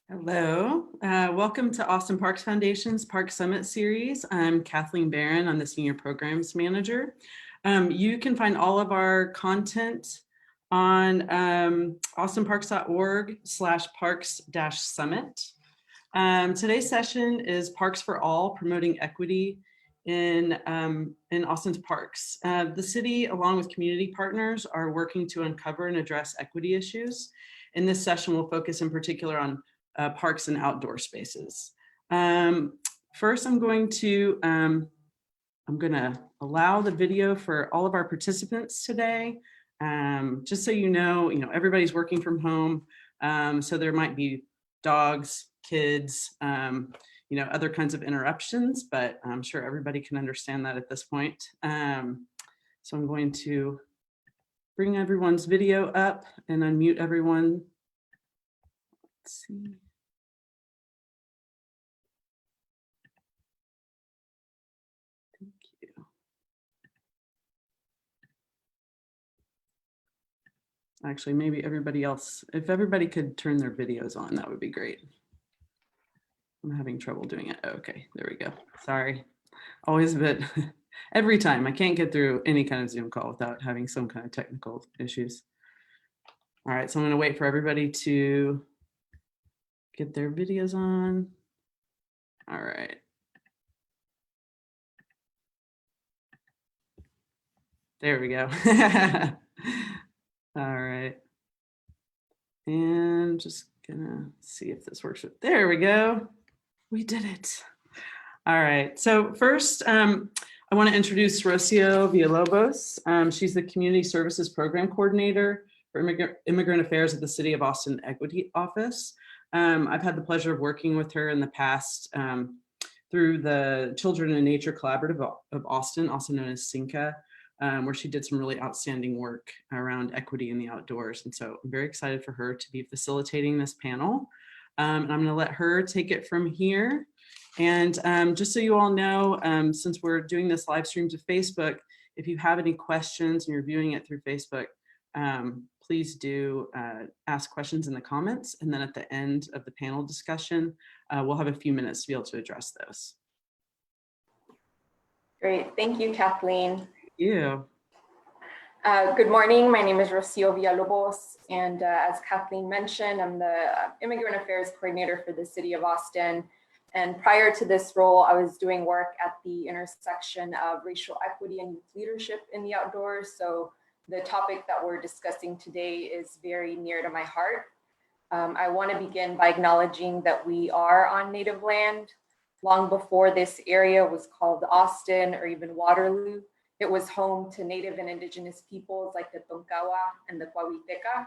Hello, welcome to Austin Parks Foundation's Park Summit Series. I'm Kathleen Barron, I'm the Senior Programs Manager. You can find all of our content on austinparks.org/parks-summit. Today's session is Parks for All, promoting equity in Austin's parks. The city, along with community partners, are working to uncover and address equity issues. In this session, we'll focus in particular on parks and outdoor spaces. First, I'm going to allow the video for all of our participants today. Just so you know, everybody's working from home, so there might be dogs, kids, other kinds of interruptions, but I'm sure everybody can understand that at this point. So I'm going to bring everyone's video up and unmute everyone. Let's see. Thank you. Actually, maybe everybody else, if everybody could turn their videos on, that would be great. I'm having trouble doing it. Okay, there we go. Sorry. Always a bit, every time I can't get through any kind of Zoom call without having some kind of technical issues. All right, so I'm going to wait for everybody to get their videos on. All right. There we go. All right. And just gonna see if this works. There we go. We did it. All right. So first, I want to introduce Rocio Villalobos. She's the Community Services Program Coordinator for Immigrant Affairs at the City of Austin Equity Office. I've had the pleasure of working with her in the past through the Children in Nature Collaborative of Austin, also known as CINCA, where she did some really outstanding work around equity in the outdoors. And so I'm very excited for her to be facilitating this panel. And I'm going to let her take it from here. And just so you all know, since we're doing this live stream to Facebook, if you have any questions and you're viewing it through Facebook, please do ask questions in the comments. And then at the end of the panel discussion, we'll have a few minutes to be able to address those. Great. Thank you, Kathleen. Thank you. Good morning. My name is Rocio Villalobos. And as Kathleen mentioned, I'm the Immigrant Affairs Coordinator for the City of Austin. And prior to this role, I was doing work at the intersection of racial equity and youth leadership in the outdoors. So the topic that we're discussing today is very near to my heart. I want to begin by acknowledging that we are on Native land. Long before this area was called Austin or even Waterloo, it was home to Native and Indigenous peoples like the Tonkawa and the Coahuilteca.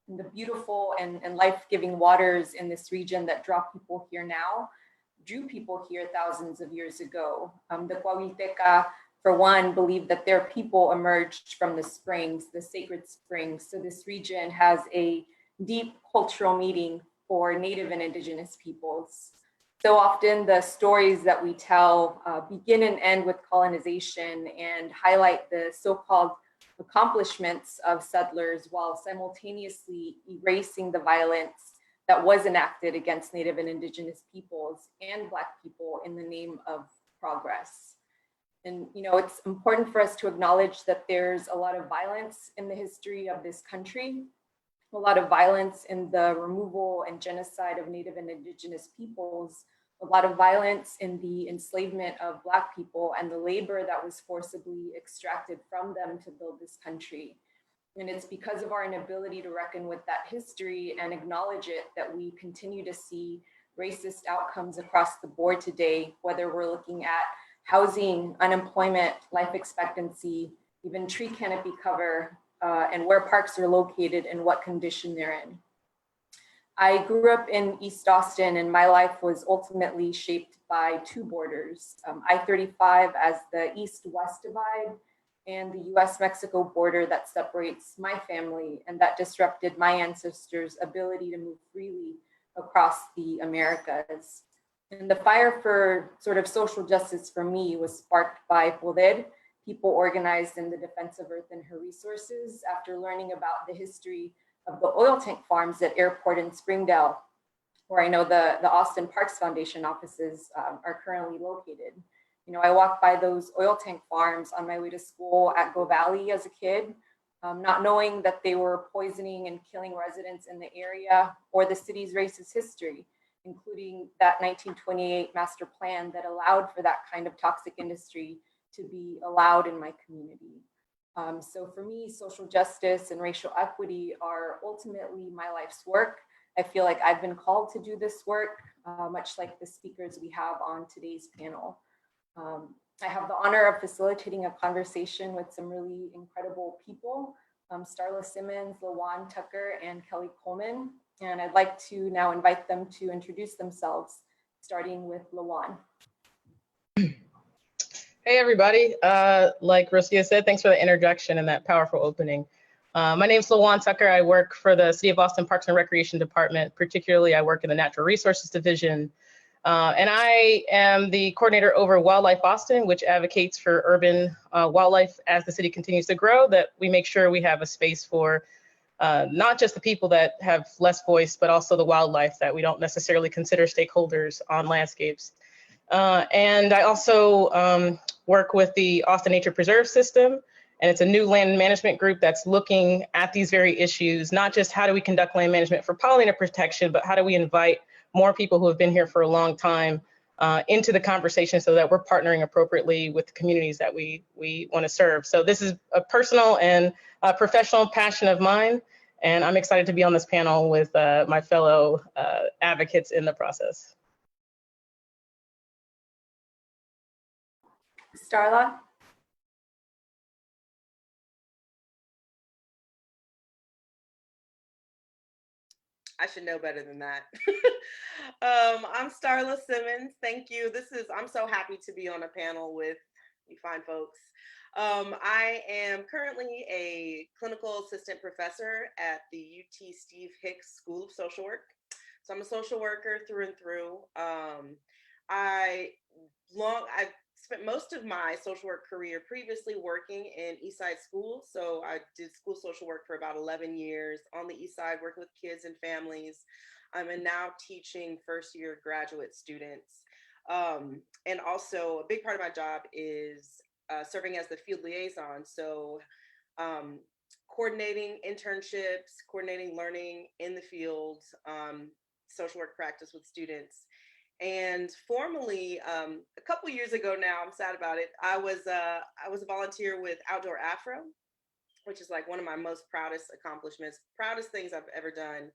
And the beautiful and life-giving waters in this region that draw people here now drew people here thousands of years ago. The Coahuilteca, for one, believed that their people emerged from the springs, the sacred springs. So this region has a deep cultural meaning for Native and Indigenous peoples. So often the stories that we tell begin and end with colonization and highlight the so-called accomplishments of settlers while simultaneously erasing the violence that was enacted against Native and Indigenous peoples and Black people in the name of progress. And it's important for us to acknowledge that there's a lot of violence in the history of this country, a lot of violence in the removal and genocide of Native and Indigenous peoples, a lot of violence in the enslavement of Black people and the labor that was forcibly extracted from them to build this country. And it's because of our inability to reckon with that history and acknowledge it that we continue to see racist outcomes across the board today, whether we're looking at housing, unemployment, life expectancy, even tree canopy cover, and where parks are located and what condition they're in. I grew up in East Austin and my life was ultimately shaped by two borders, I-35 as the east-west divide and the US-Mexico border that separates my family and that disrupted my ancestors' ability to move freely across the Americas. And the fire for sort of social justice for me was sparked by Poder, people organized in the defense of Earth and her resources after learning about the history of the oil tank farms at Airport in Springdale, where I know the Austin Parks Foundation offices are currently located. You know, I walked by those oil tank farms on my way to school at Go Valley as a kid, not knowing that they were poisoning and killing residents in the area or the city's racist history, including that 1928 master plan that allowed for that kind of toxic industry to be allowed in my community. So for me, social justice and racial equity are ultimately my life's work. I feel like I've been called to do this work, much like the speakers we have on today's panel. I have the honor of facilitating a conversation with some really incredible people, Starla Simmons, LaJuan Tucker, and Kelly Coleman. And I'd like to now invite them to introduce themselves, starting with LaJuan. Hey, everybody. Like Rocio said, thanks for the introduction and that powerful opening. My name is LaJuan Tucker. I work for the City of Austin Parks and Recreation Department. Particularly, I work in the Natural Resources Division. And I am the coordinator over Wildlife Austin, which advocates for urban wildlife as the city continues to grow, that we make sure we have a space for not just the people that have less voice, but also the wildlife that we don't necessarily consider stakeholders on landscapes. And I also work with the Austin Nature Preserve System, and it's a new land management group that's looking at these very issues, not just how do we conduct land management for pollinator protection, but how do we invite more people who have been here for a long time into the conversation so that we're partnering appropriately with the communities that we want to serve. So this is a personal and professional passion of mine, and I'm excited to be on this panel with my fellow advocates in the process. Starla? I should know better than that. I'm Starla Simmons. Thank you. I'm so happy to be on a panel with you fine folks. I am currently a clinical assistant professor at the UT Steve Hicks School of Social Work. So I'm a social worker through and through. I've spent most of my social work career previously working in Eastside schools. So I did school social work for about 11 years on the East Side, working with kids and families. And now teaching first year graduate students. And also a big part of my job is serving as the field liaison. So coordinating internships, coordinating learning in the field, social work practice with students. And formally, a couple years ago now, I'm sad about it, I was a volunteer with Outdoor Afro, which is like one of my most proudest accomplishments, proudest things I've ever done.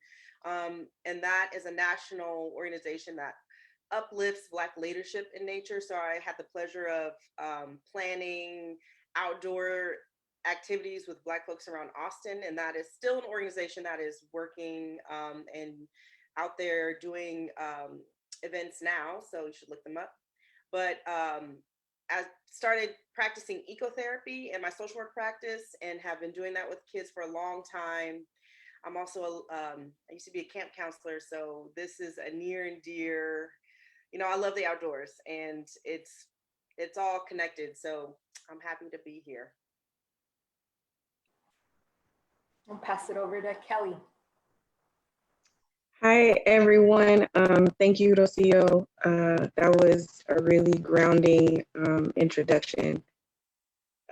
And that is a national organization that uplifts Black leadership in nature. So I had the pleasure of planning outdoor activities with Black folks around Austin. And that is still an organization that is working and out there doing events now, so you should look them up. But I started practicing ecotherapy in my social work practice and have been doing that with kids for a long time. I'm also, I used to be a camp counselor, so this is a near and dear, you know, I love the outdoors and it's all connected. So I'm happy to be here. I'll pass it over to Kelly. Hi, everyone. Thank you, Rocio. That was a really grounding introduction.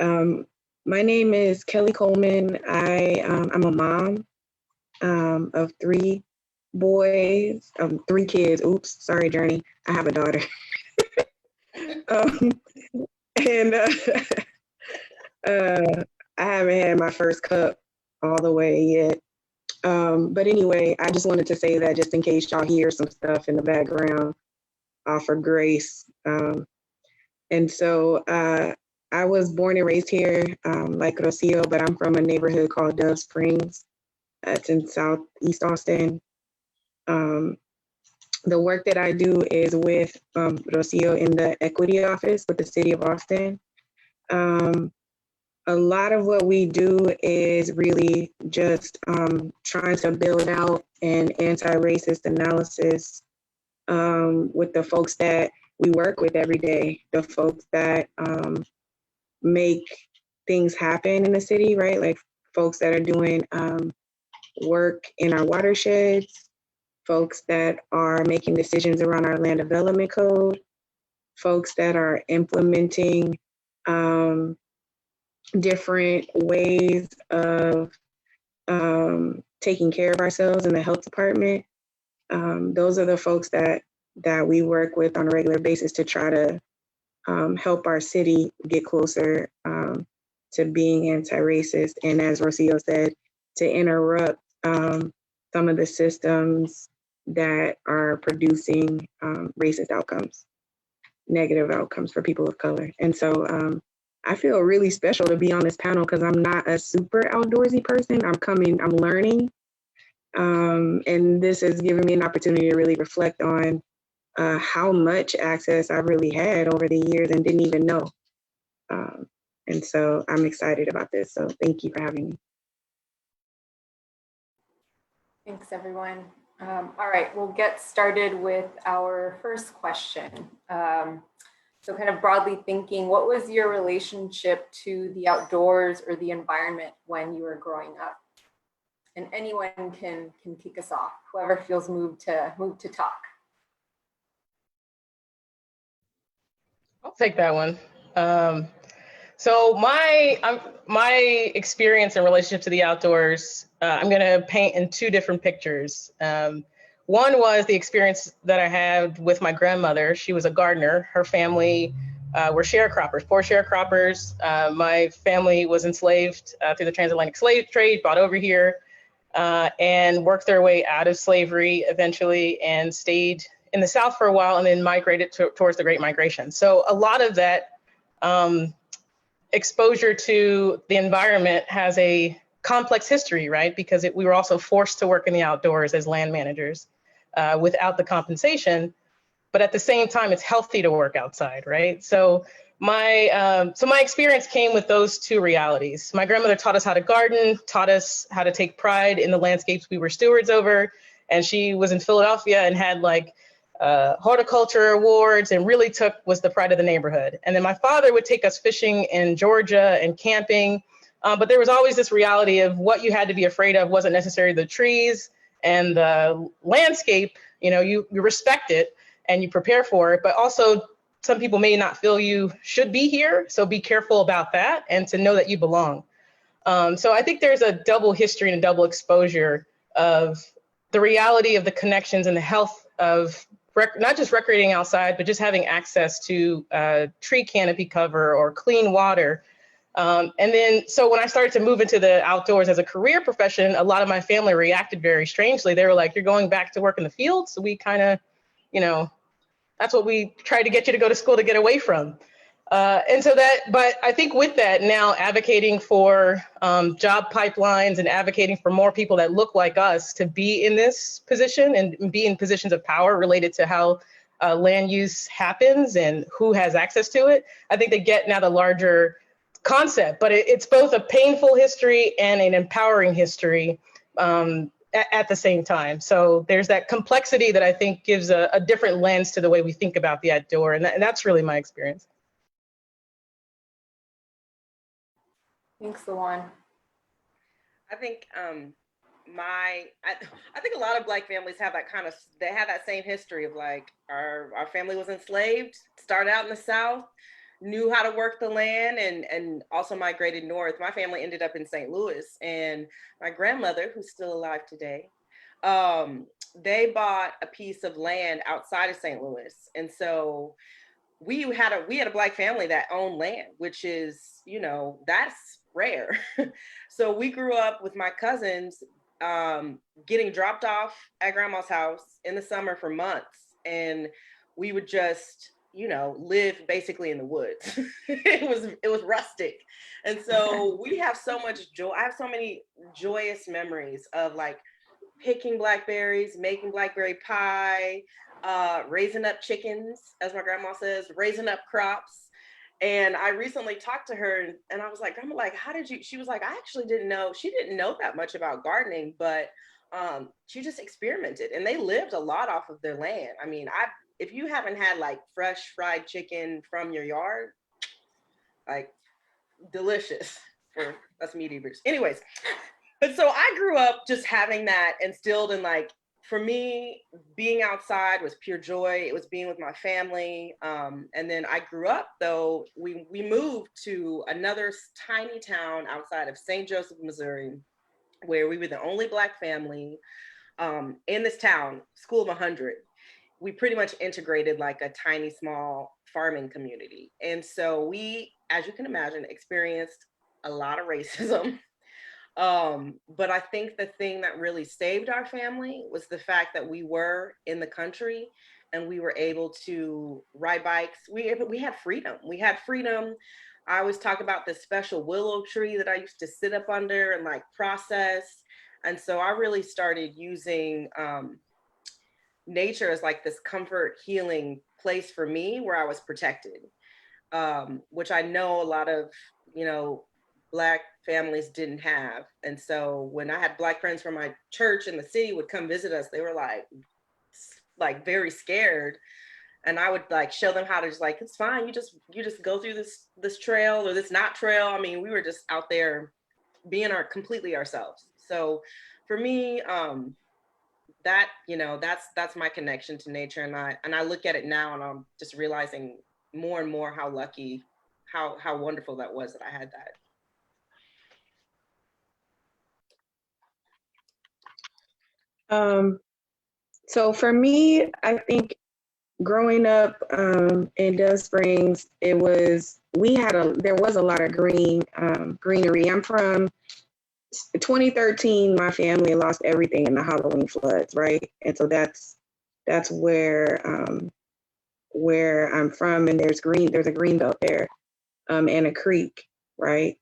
My name is Kelly Coleman. I'm a mom of three boys, three kids. Oops, sorry, Journey. I have a daughter. And I haven't had my first cup all the way yet. But anyway, I just wanted to say that just in case y'all hear some stuff in the background, offer grace. And so I was born and raised here, like Rocio, but I'm from a neighborhood called Dove Springs. It's in Southeast Austin. The work that I do is with Rocio in the equity office with the city of Austin. A lot of what we do is really just trying to build out an anti-racist analysis with the folks that we work with every day, the folks that make things happen in the city, right? Like folks that are doing work in our watersheds, folks that are making decisions around our land development code, folks that are implementing different ways of taking care of ourselves in the health department. Those are the folks that we work with on a regular basis to try to help our city get closer to being anti-racist. And as Rocio said, to interrupt some of the systems that are producing racist outcomes, negative outcomes for people of color. And so I feel really special to be on this panel because I'm not a super outdoorsy person. I'm learning. And this has given me an opportunity to really reflect on how much access I really had over the years and didn't even know. And so I'm excited about this. So thank you for having me. Thanks, everyone. All right, we'll get started with our first question. So kind of broadly thinking, what was your relationship to the outdoors or the environment when you were growing up? And anyone can kick us off, whoever feels moved to talk. I'll take that one. So my experience in relationship to the outdoors, I'm going to paint in two different pictures. One was the experience that I had with my grandmother. She was a gardener. Her family were sharecroppers, poor sharecroppers. My family was enslaved through the transatlantic slave trade, brought over here, and worked their way out of slavery eventually and stayed in the South for a while and then migrated towards the Great Migration. So a lot of that exposure to the environment has a complex history, right? Because we were also forced to work in the outdoors as land managers without the compensation, but at the same time, it's healthy to work outside, right? So my experience came with those two realities. My grandmother taught us how to garden, taught us how to take pride in the landscapes we were stewards over, and she was in Philadelphia and had like horticulture awards and really was the pride of the neighborhood. And then my father would take us fishing in Georgia and camping. But there was always this reality of what you had to be afraid of wasn't necessarily the trees and the landscape. You know, you respect it and you prepare for it, but also some people may not feel you should be here. So be careful about that and to know that you belong. So I think there's a double history and a double exposure of the reality of the connections and the health of not just recreating outside, but just having access to tree canopy cover or clean water. And then, so when I started to move into the outdoors as a career profession, a lot of my family reacted very strangely. They were like, "You're going back to work in the field?" So we kind of, that's what we tried to get you to go to school to get away from. But I think with that now advocating for job pipelines and advocating for more people that look like us to be in this position and be in positions of power related to how land use happens and who has access to it, I think they get now the larger concept, but it's both a painful history and an empowering history at the same time. So there's that complexity that I think gives a different lens to the way we think about the outdoor, and that's really my experience. Thanks, Lawan. I think I think a lot of Black families have that same history of like our family was enslaved, started out in the South, knew how to work the land, and also migrated north. My family ended up in St. Louis, and my grandmother, who's still alive today, they bought a piece of land outside of St. Louis, and so we had a Black family that owned land, which is, that's rare. So we grew up with my cousins getting dropped off at grandma's house in the summer for months, and we would just live basically in the woods. It was rustic. And so we have so much joy. I have so many joyous memories of like picking blackberries, making blackberry pie, raising up chickens, as my grandma says, raising up crops. And I recently talked to her and I was like, Grandma, like, how did you, she was like, I actually didn't know, she didn't know that much about gardening, but she just experimented, and they lived a lot off of their land. I mean, if you haven't had like fresh fried chicken from your yard, like delicious for us meat eaters. Anyways, but so I grew up just having that instilled in like for me, being outside was pure joy. It was being with my family. And then I grew up, though, we moved to another tiny town outside of St. Joseph, Missouri, where we were the only Black family in this town, school of 100. We pretty much integrated like a tiny, small farming community. And so we, as you can imagine, experienced a lot of racism. But I think the thing that really saved our family was the fact that we were in the country and we were able to ride bikes. We had freedom. We had freedom. I always talk about this special willow tree that I used to sit up under and like process. And so I really started using nature as like this comfort healing place for me where I was protected, which I know a lot of, Black families didn't have. And so when I had Black friends from my church in the city would come visit us, they were like very scared. And I would like show them how to just like, it's fine. You just go through this trail or this not trail. I mean, we were just out there being completely ourselves. So for me, that's my connection to nature. And I look at it now and I'm just realizing more and more how lucky, how wonderful that was that I had that. So for me, I think growing up in Dove Springs, there was a lot of greenery. I'm from 2013. My family lost everything in the Halloween floods, right? And so that's where I'm from, and there's a green belt there, and a creek, right?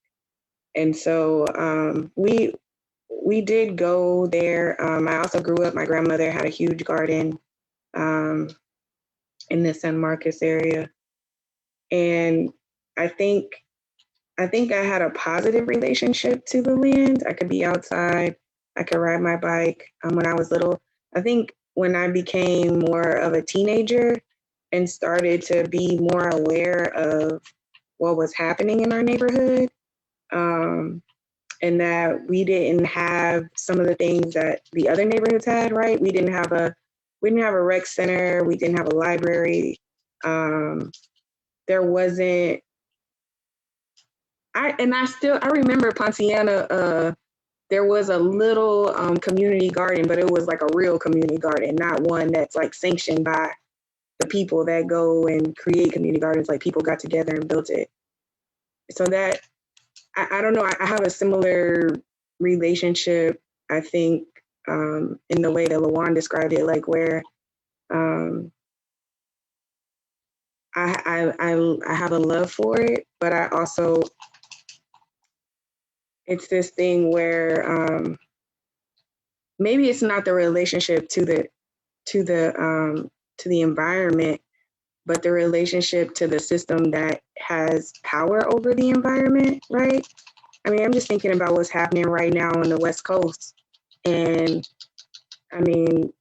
And so we did go there. I also grew up. My grandmother had a huge garden in the San Marcos area, and I think I had a positive relationship to the land. I could be outside. I could ride my bike when I was little. I think when I became more of a teenager and started to be more aware of what was happening in our neighborhood, and that we didn't have some of the things that the other neighborhoods had, right? We didn't have a rec center. We didn't have a library. There wasn't. I remember Ponciana. There was a little community garden, but it was like a real community garden, not one that's like sanctioned by the people that go and create community gardens. Like people got together and built it. So that I don't know. I have a similar relationship, I think, in the way that Lawan described it, like where I have a love for it, but I also, it's this thing where maybe it's not the relationship to the environment, but the relationship to the system that has power over the environment, right? I mean, I'm just thinking about what's happening right now on the West Coast, and I mean,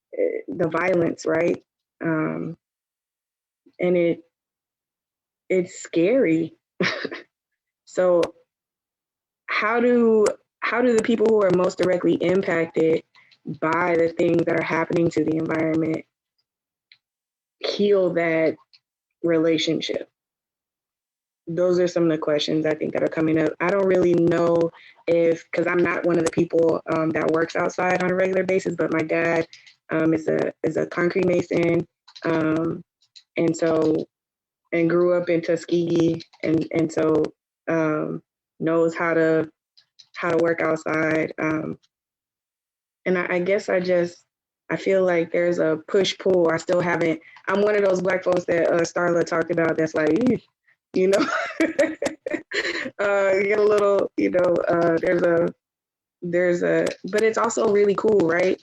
the violence, right? And it's scary. So how do the people who are most directly impacted by the things that are happening to the environment heal that relationship? Those are some of the questions I think that are coming up. I don't really know because I'm not one of the people that works outside on a regular basis, but my dad is a concrete mason, and grew up in Tuskegee, and so knows how to work outside. And I guess I feel like there's a push pull. I'm one of those Black folks that Starla talked about. That's like, you get a little, but it's also really cool, right?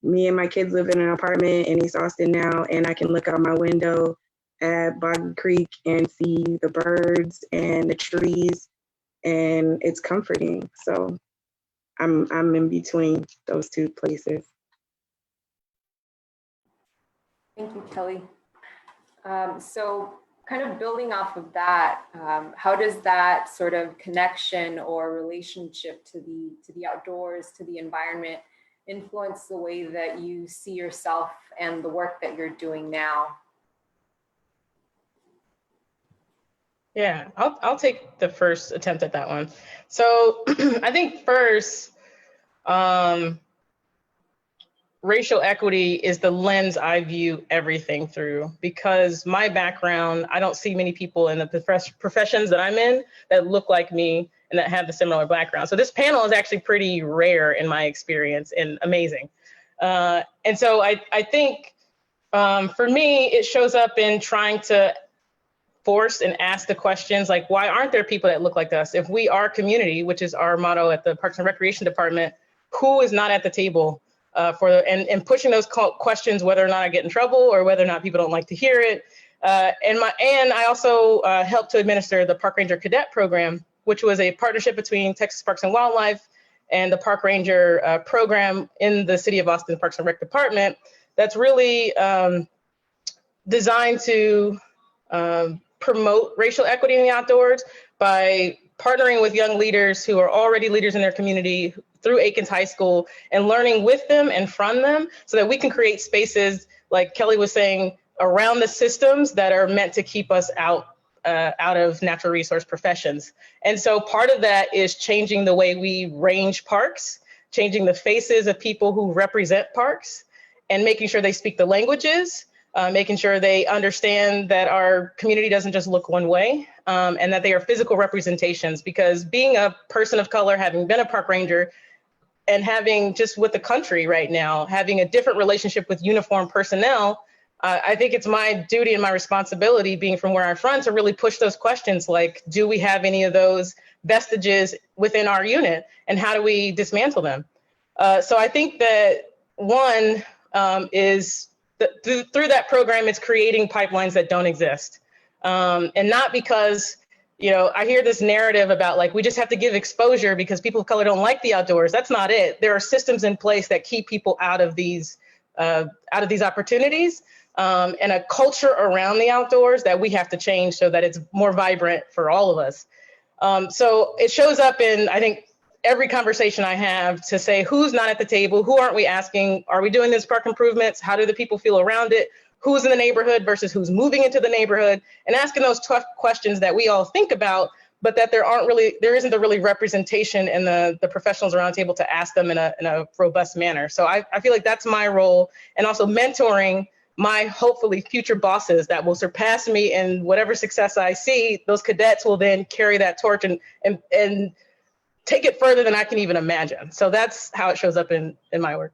Me and my kids live in an apartment in East Austin now, and I can look out my window at Boggy Creek and see the birds and the trees, and it's comforting. So I'm in between those two places. Thank you, Kelly. So kind of building off of that, how does that sort of connection or relationship to the outdoors, to the environment, influence the way that you see yourself and the work that you're doing now? Yeah, I'll take the first attempt at that one. So I think first, racial equity is the lens I view everything through, because my background, I don't see many people in the professions that I'm in that look like me and that have the similar background. So this panel is actually pretty rare in my experience and amazing. And so I think for me, it shows up in trying to force and ask the questions like, why aren't there people that look like us? If we are community, which is our motto at the Parks and Recreation Department, who is not at the table and pushing those questions, whether or not I get in trouble or whether or not people don't like to hear it. And I also helped to administer the Park Ranger Cadet program, which was a partnership between Texas Parks and Wildlife and the Park Ranger program in the City of Austin Parks and Rec Department. That's really designed to promote racial equity in the outdoors by partnering with young leaders who are already leaders in their community through Aikens High School and learning with them and from them so that we can create spaces, like Kelly was saying, around the systems that are meant to keep us out of natural resource professions. And so part of that is changing the way we range parks, changing the faces of people who represent parks, and making sure they speak the languages, making sure they understand that our community doesn't just look one way, and that they are physical representations. Because being a person of color, having been a park ranger, and having just with the country right now, having a different relationship with uniformed personnel, I think it's my duty and my responsibility, being from where I'm from, to really push those questions like, do we have any of those vestiges within our unit, and how do we dismantle them? So I think that one is through that program, it's creating pipelines that don't exist. And not because, I hear this narrative about like, we just have to give exposure because people of color don't like the outdoors. That's not it. There are systems in place that keep people out of these opportunities, and a culture around the outdoors that we have to change so that it's more vibrant for all of us. So it shows up in, I think, every conversation I have to say, who's not at the table? Who aren't we asking? Are we doing these park improvements? How do the people feel around it? Who's in the neighborhood versus who's moving into the neighborhood? And asking those tough questions that we all think about, but that there isn't the really representation in the professionals around the table to ask them in a robust manner. So I feel like that's my role, and also mentoring my hopefully future bosses that will surpass me in whatever success I see. Those cadets will then carry that torch and take it further than I can even imagine. So that's how it shows up in my work.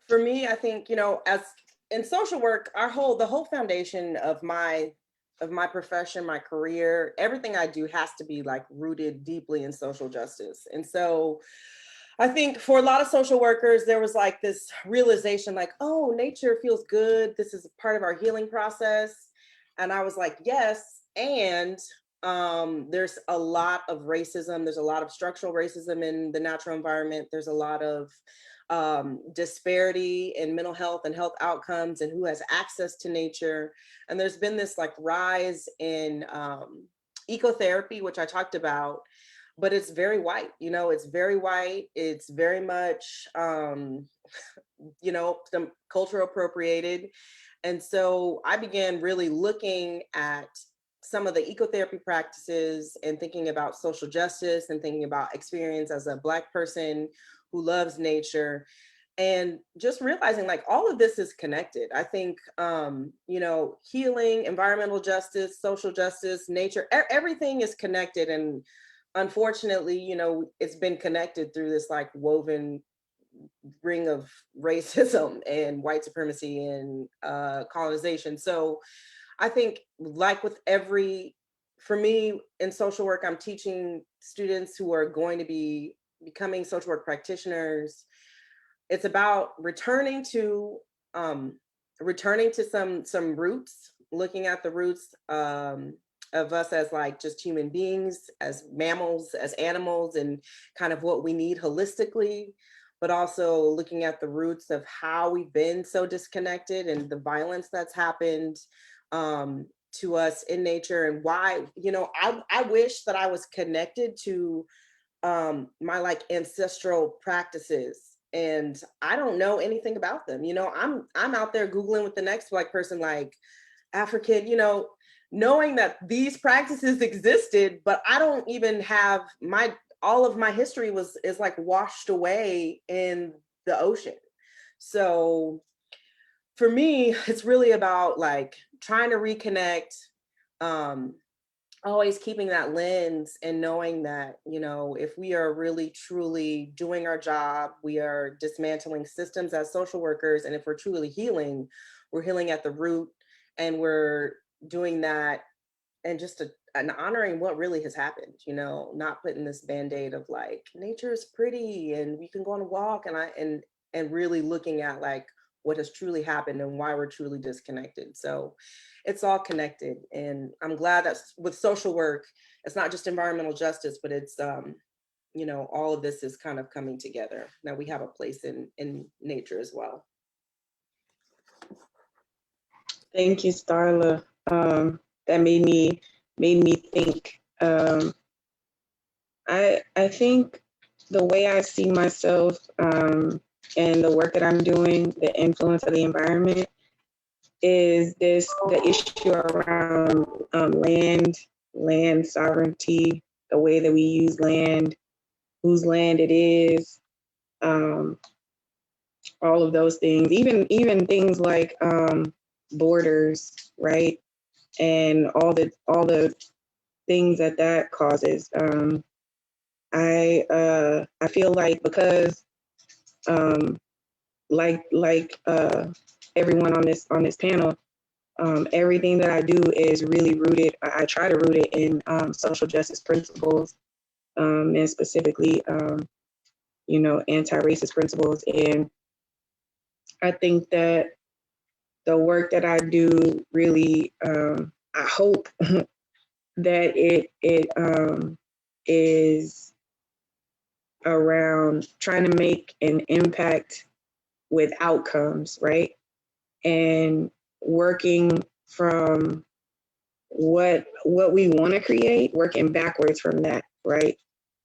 For me, I think, as in social work, the whole foundation of my profession, my career, everything I do has to be like rooted deeply in social justice. And so I think for a lot of social workers, there was like this realization like, oh, nature feels good. This is part of our healing process. And I was like, yes. And there's a lot of racism. There's a lot of structural racism in the natural environment. There's a lot of disparity in mental health and health outcomes and who has access to nature. And there's been this like rise in ecotherapy, which I talked about, but it's very white, it's very white. It's very much, some cultural appropriated. And so I began really looking at some of the ecotherapy practices and thinking about social justice and thinking about experience as a Black person who loves nature, and just realizing like all of this is connected. I think, healing, environmental justice, social justice, nature, everything is connected. And unfortunately, it's been connected through this like woven ring of racism and white supremacy and colonization. So I think like for me in social work, I'm teaching students who are going to be becoming social work practitioners. It's about returning to some roots, looking at the roots of us as like just human beings, as mammals, as animals, and kind of what we need holistically, but also looking at the roots of how we've been so disconnected and the violence that's happened to us in nature, and why, I wish that I was connected to my like ancestral practices, and I don't know anything about them. You know, I'm out there Googling with the next Black person, like African, you know, knowing that these practices existed, but I don't even have all of my history is like washed away in the ocean. So for me, it's really about like trying to reconnect, always keeping that lens and knowing that, you know, if we are really truly doing our job, we are dismantling systems as social workers. And if we're truly healing, we're healing at the root, and we're doing that and and honoring what really has happened, you know, not putting this band-aid of like, nature is pretty and we can go on a walk, and really looking at like what has truly happened and why we're truly disconnected. So it's all connected. And I'm glad that with social work, it's not just environmental justice, but it's, you know, all of this is kind of coming together. Now we have a place in nature as well. Thank you, Starla. That made me think. I think the way I see myself and the work that I'm doing, the influence of the environment, is the issue around land sovereignty, the way that we use land, whose land it is, all of those things, even things like borders, right? And all the things that causes. I feel like because like everyone on this panel, everything that I do is really rooted. I try to root it in social justice principles, and specifically, you know, anti-racist principles. And I think that the work that I do really, I hope that it is around trying to make an impact with outcomes, right? And working from what we want to create, working backwards from that, right?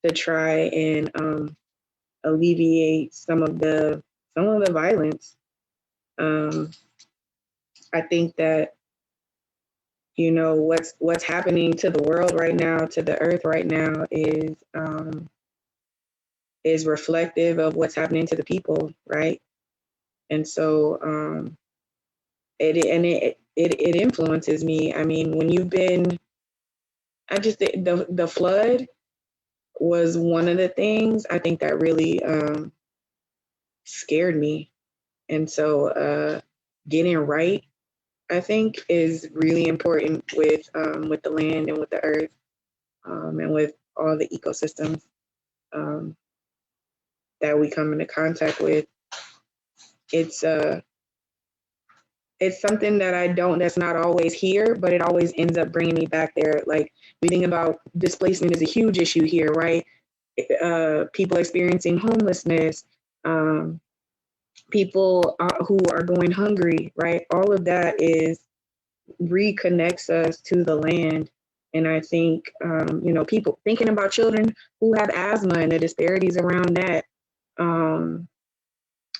To try and alleviate some of the violence. I think that, you know, what's happening to the world right now, to the earth right now, is reflective of what's happening to the people, right? And so it influences me. I mean, when you've been, the flood was one of the things I think that really scared me. And so getting right, I think, is really important with the land and with the earth, and with all the ecosystems that we come into contact with. It's something that's not always here, but it always ends up bringing me back there. Like, we think about displacement is a huge issue here, right? People experiencing homelessness, people who are going hungry, right? All of that reconnects us to the land. And I think, you know, people thinking about children who have asthma and the disparities around that,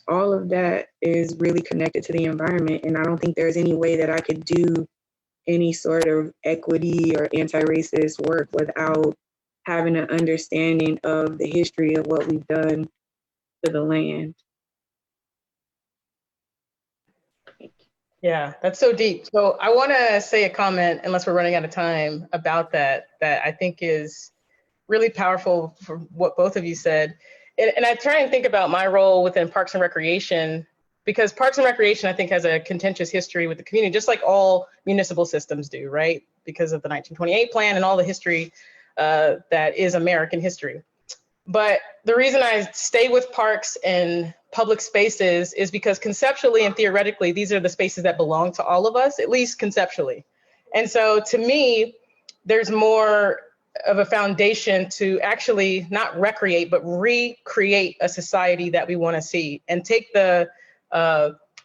all of that is really connected to the environment. And I don't think there's any way that I could do any sort of equity or anti-racist work without having an understanding of the history of what we've done to the land. Yeah, that's so deep. So I want to say a comment, unless we're running out of time, about that I think is really powerful for what both of you said. And I try and think about my role within Parks and Recreation, because Parks and Recreation, I think, has a contentious history with the community, just like all municipal systems do, right? Because of the 1928 plan and all the history that is American history. But the reason I stay with parks and public spaces is because conceptually and theoretically, these are the spaces that belong to all of us, at least conceptually. And so to me, there's more of a foundation to actually not recreate, but recreate a society that we want to see, and take the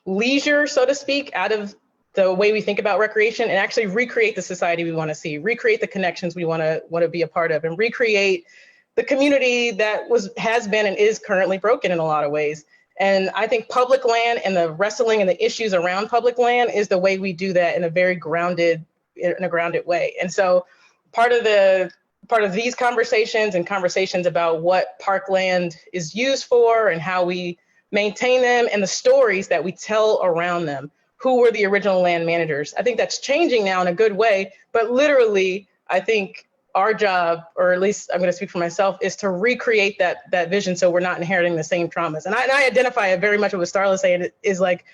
leisure, so to speak, out of the way we think about recreation, and actually recreate the society we want to see, recreate the connections we want to be a part of, and recreate the community that has been and is currently broken in a lot of ways. And I think public land and the wrestling and the issues around public land is the way we do that in a very grounded way. And so part of these conversations and conversations about what parkland is used for and how we maintain them and the stories that we tell around them, who were the original land managers. I think that's changing now in a good way, but literally, I think our job, or at least I'm going to speak for myself, is to recreate that vision so we're not inheriting the same traumas. And I identify it very much with what Starla saying is like,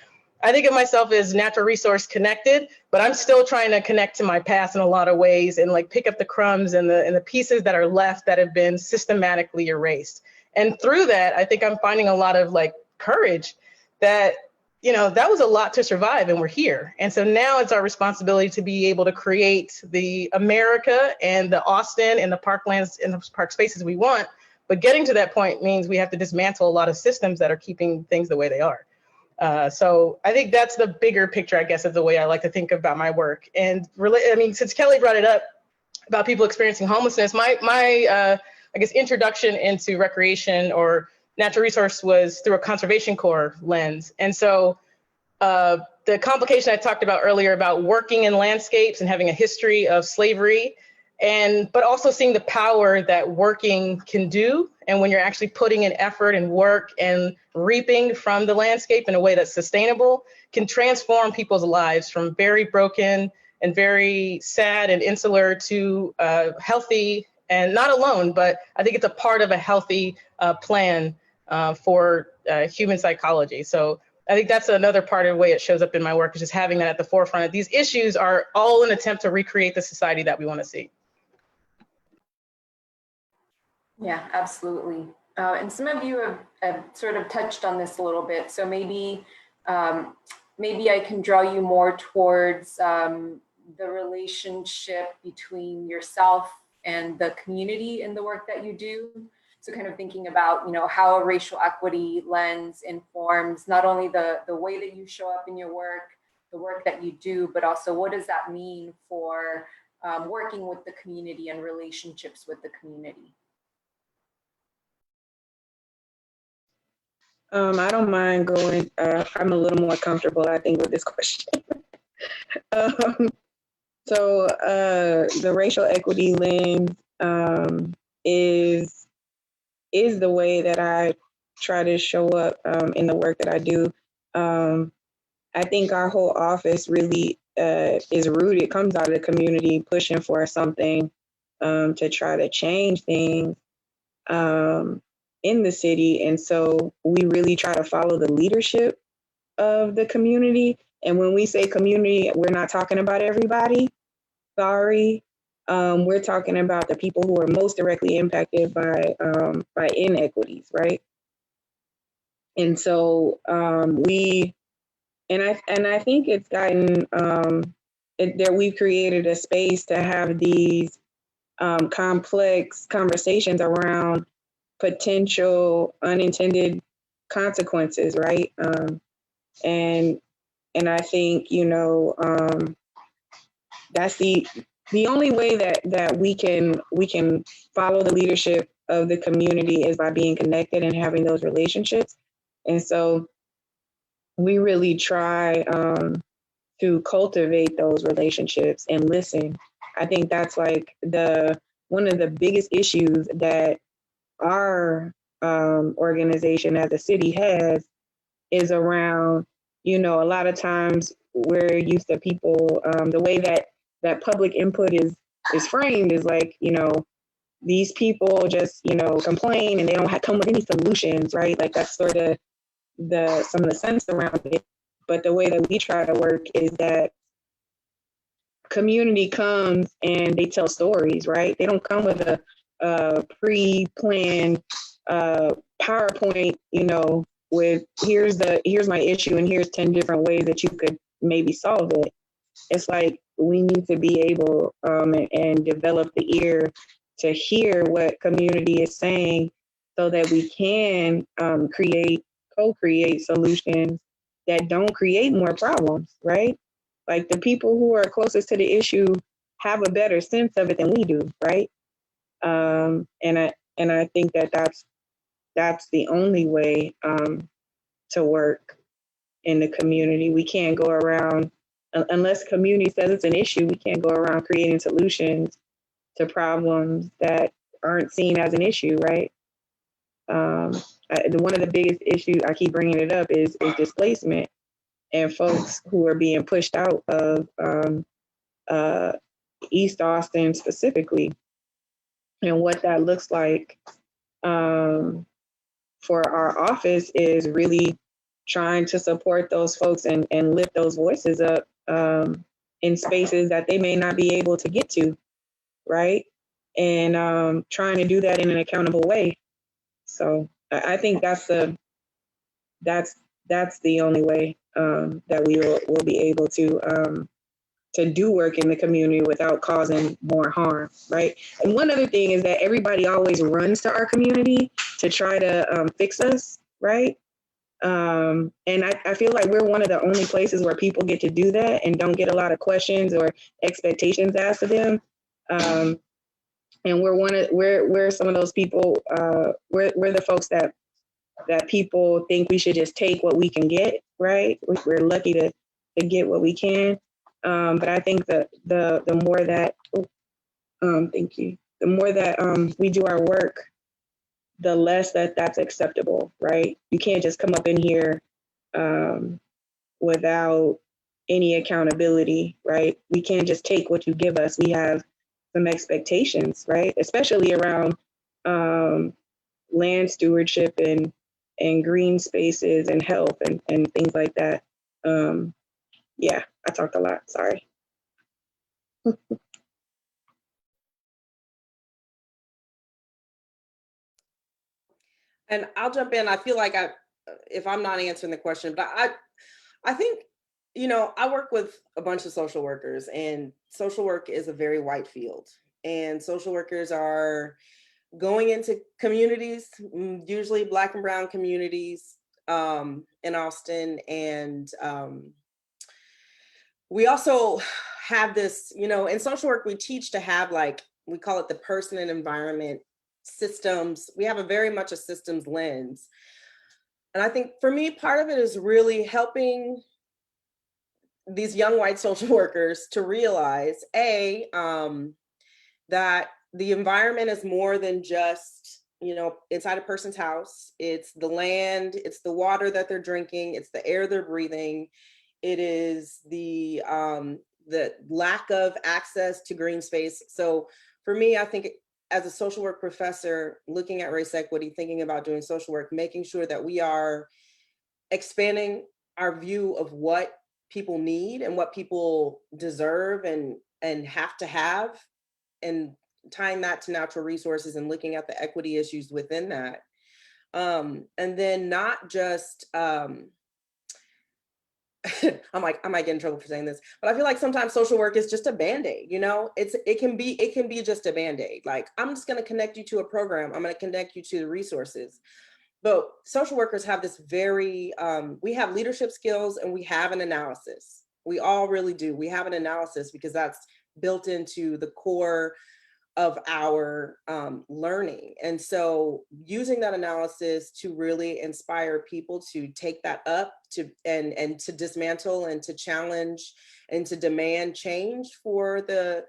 I think of myself as natural resource connected, but I'm still trying to connect to my past in a lot of ways and like pick up the crumbs and the pieces that are left that have been systematically erased. And through that, I think I'm finding a lot of like courage that, you know, that was a lot to survive and we're here. And so now it's our responsibility to be able to create the America and the Austin and the parklands and the park spaces we want. But getting to that point means we have to dismantle a lot of systems that are keeping things the way they are. So I think that's the bigger picture, I guess, of the way I like to think about my work. And I mean, since Kelly brought it up about people experiencing homelessness, my I guess introduction into recreation or natural resource was through a conservation corps lens. And so the complication I talked about earlier about working in landscapes and having a history of slavery, but also seeing the power that working can do. And when you're actually putting in effort and work and reaping from the landscape in a way that's sustainable, can transform people's lives from very broken and very sad and insular to healthy, and not alone, but I think it's a part of a healthy plan for human psychology. So I think that's another part of the way it shows up in my work, is just having that at the forefront. These issues are all an attempt to recreate the society that we want to see. Yeah, absolutely. And some of you have sort of touched on this a little bit. So maybe I can draw you more towards the relationship between yourself and the community in the work that you do. So kind of thinking about, you know, how a racial equity lens informs not only the way that you show up in your work, the work that you do, but also what does that mean for working with the community and relationships with the community? I don't mind going. I'm a little more comfortable, I think, with this question. So the racial equity lens is the way that I try to show up in the work that I do. I think our whole office really is rooted, comes out of the community, pushing for something to try to change things in the city. And so we really try to follow the leadership of the community. And when we say community, we're not talking about everybody. Sorry. We're talking about the people who are most directly impacted by inequities, right? And so I think it's gotten that we've created a space to have these complex conversations around potential unintended consequences, right? And I think, you know, that's the only way that we can follow the leadership of the community is by being connected and having those relationships. And so we really try to cultivate those relationships and listen. I think that's like one of the biggest issues that our organization as a city has is around, you know, a lot of times we're used to people, the way that public input is framed is like, you know, these people just, you know, complain and they don't come with any solutions, right? Like that's sort of some of the sense around it. But the way that we try to work is that community comes and they tell stories, right? They don't come with a pre-planned PowerPoint, you know, with here's my issue and here's 10 different ways that you could maybe solve it. It's like we need to be able and develop the ear to hear what community is saying so that we can co-create solutions that don't create more problems, right? Like the people who are closest to the issue have a better sense of it than we do, right? And And I think that that's the only way to work in the community. We can't go around, unless community says it's an issue, we can't go around creating solutions to problems that aren't seen as an issue, right? One of the biggest issues, I keep bringing it up, is displacement and folks who are being pushed out of East Austin specifically, and what that looks like for our office is really trying to support those folks and lift those voices up in spaces that they may not be able to get to, right? And trying to do that in an accountable way. So I think that's the only way that we will be able to do work in the community without causing more harm, right? And one other thing is that everybody always runs to our community to try to fix us, right? And I feel like we're one of the only places where people get to do that and don't get a lot of questions or expectations asked of them. And we're some of those people. We're the folks that people think we should just take what we can get, right? We're lucky to get what we can. But I think that the more that, thank you, the more that we do our work, the less that's acceptable, right? You can't just come up in here without any accountability, right? We can't just take what you give us. We have some expectations, right? Especially around land stewardship and green spaces and health and things like that. Yeah, I talked a lot, sorry. And I'll jump in. I feel like if I'm not answering the question, but I think, I work with a bunch of social workers, and social work is a very white field. And social workers are going into communities, usually Black and Brown communities in Austin. And we also have this, in social work, we teach to have, like, we call it the person and environment systems. We have a very much a systems lens. And I think for me, part of it is really helping these young white social workers to realize, that the environment is more than just, inside a person's house. It's the land, it's the water that they're drinking, it's the air they're breathing. It is the lack of access to green space. So for me, I think as a social work professor, looking at race equity, thinking about doing social work, making sure that we are expanding our view of what people need and what people deserve and have to have, and tying that to natural resources and looking at the equity issues within that. And then not just, I might get in trouble for saying this, but I feel like sometimes social work is just a Band-Aid, it can be just a Band-Aid. Like, I'm just going to connect you to a program. I'm going to connect you to the resources. But social workers have this we have leadership skills and we have an analysis. We all really do. We have an analysis because that's built into the core of our learning. And so using that analysis to really inspire people to take that up and to dismantle and to challenge and to demand change for the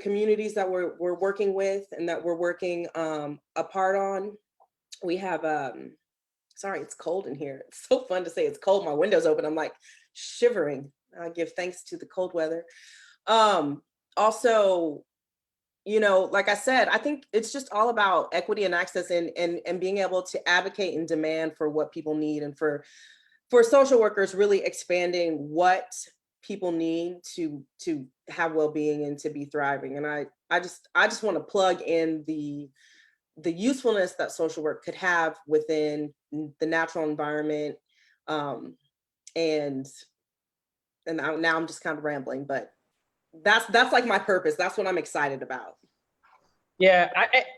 communities that we're working with and that we're working a part on. We have, sorry, it's cold in here. It's so fun to say it's cold. My window's open. I'm like shivering. I give thanks to the cold weather. Also, like I said, I think it's just all about equity and access and being able to advocate and demand for what people need, and for social workers really expanding what people need to have well-being and to be thriving. And I just want to plug in the usefulness that social work could have within the natural environment. And now I'm just kind of rambling, but that's like my purpose. That's what I'm excited about. Yeah,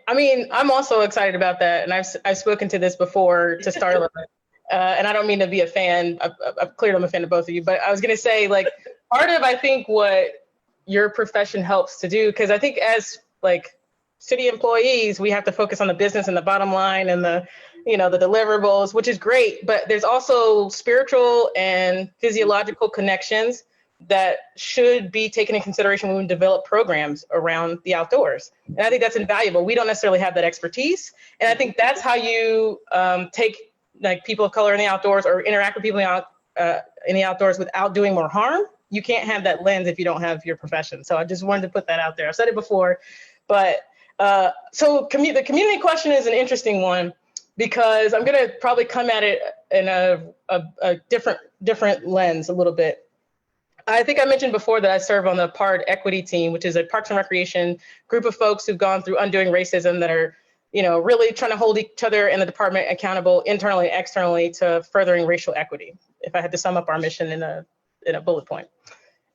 I mean, I'm also excited about that. And I've spoken to this before to Starla. And I don't mean to be a fan. I've cleared I'm a fan of both of you, but I was going to say, like, part of, I think, what your profession helps to do, because I think as, like, city employees, we have to focus on the business and the bottom line and the, the deliverables, which is great, but there's also spiritual and physiological connections that should be taken in consideration when we develop programs around the outdoors. And I think that's invaluable. We don't necessarily have that expertise. And I think that's how you take like people of color in the outdoors or interact with people in the outdoors without doing more harm. You can't have that lens if you don't have your profession. So I just wanted to put that out there. I've said it before, but so the community question is an interesting one because I'm going to probably come at it in a different lens a little bit. I think I mentioned before that I serve on the PARD equity team, which is a Parks and Recreation group of folks who've gone through undoing racism that are, really trying to hold each other and the department accountable internally and externally to furthering racial equity. If I had to sum up our mission in a bullet point.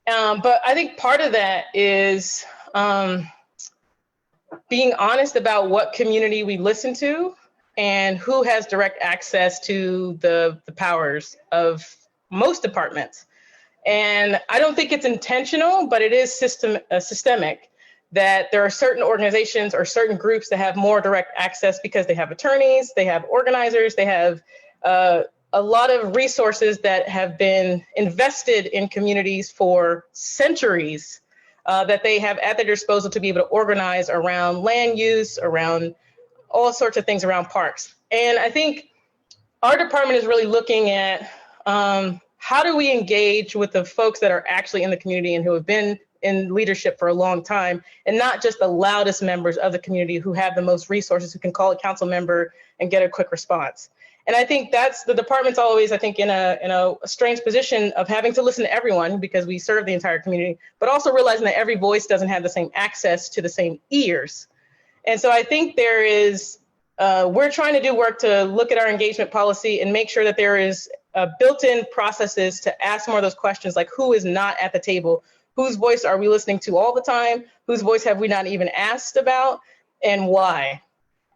But I think part of that is being honest about what community we listen to and who has direct access to the powers of most departments. And I don't think it's intentional, but it is systemic that there are certain organizations or certain groups that have more direct access because they have attorneys, they have organizers, they have a lot of resources that have been invested in communities for centuries that they have at their disposal to be able to organize around land use, around all sorts of things around parks. And I think our department is really looking at how do we engage with the folks that are actually in the community and who have been in leadership for a long time, and not just the loudest members of the community who have the most resources, who can call a council member and get a quick response. And I think that's the department's always, I think, in a strange position of having to listen to everyone because we serve the entire community, but also realizing that every voice doesn't have the same access to the same ears. And so I think there is, we're trying to do work to look at our engagement policy and make sure that there is built-in processes to ask more of those questions, like who is not at the table, whose voice are we listening to all the time, whose voice have we not even asked about, and why.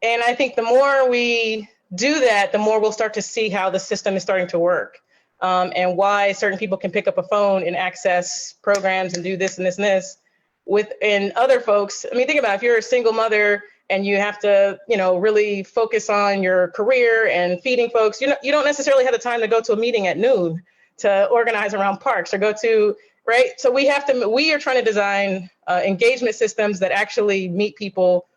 And I think the more we do that, the more we'll start to see how the system is starting to work, and why certain people can pick up a phone and access programs and do this and this and this. And other folks, I mean, think about it, if you're a single mother and you have to, really focus on your career and feeding folks, you don't necessarily have the time to go to a meeting at noon to organize around parks or go to, right? So we are trying to design engagement systems that actually meet people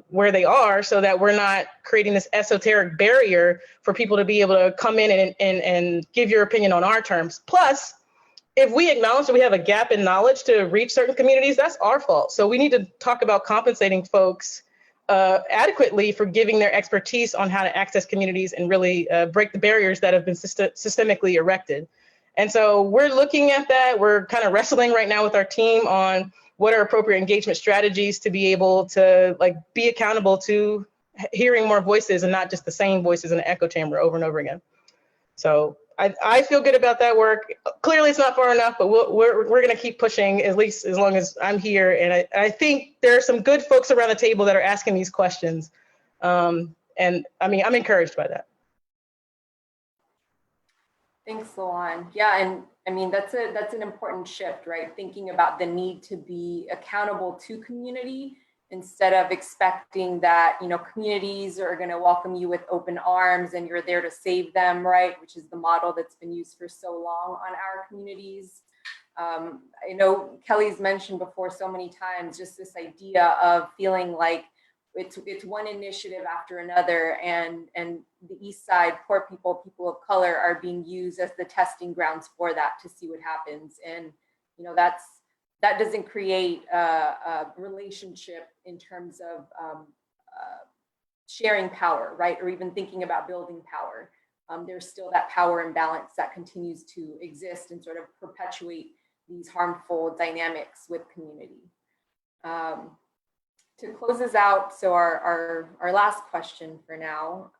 where they are, so that we're not creating this esoteric barrier for people to be able to come in and give your opinion on our terms. Plus, if we acknowledge that we have a gap in knowledge to reach certain communities, that's our fault. So we need to talk about compensating folks adequately for giving their expertise on how to access communities and really break the barriers that have been systemically erected. And so we're looking at that. We're kind of wrestling right now with our team on what are appropriate engagement strategies to be able to be accountable to hearing more voices and not just the same voices in an echo chamber over and over again. So I feel good about that work. Clearly it's not far enough, but we're going to keep pushing, at least as long as I'm here. And I think there are some good folks around the table that are asking these questions. And I mean, I'm encouraged by that. Thanks, Lawan. Yeah, and I mean, that's an important shift, right? Thinking about the need to be accountable to community instead of expecting that, communities are going to welcome you with open arms and you're there to save them, right? Which is the model that's been used for so long on our communities. I know Kelly's mentioned before so many times, just this idea of feeling like it's one initiative after another, and the East Side, poor people of color are being used as the testing grounds for that to see what happens. And, that doesn't create a relationship in terms of sharing power, right? Or even thinking about building power. There's still that power imbalance that continues to exist and sort of perpetuate these harmful dynamics with community. To close this out, so our last question for now.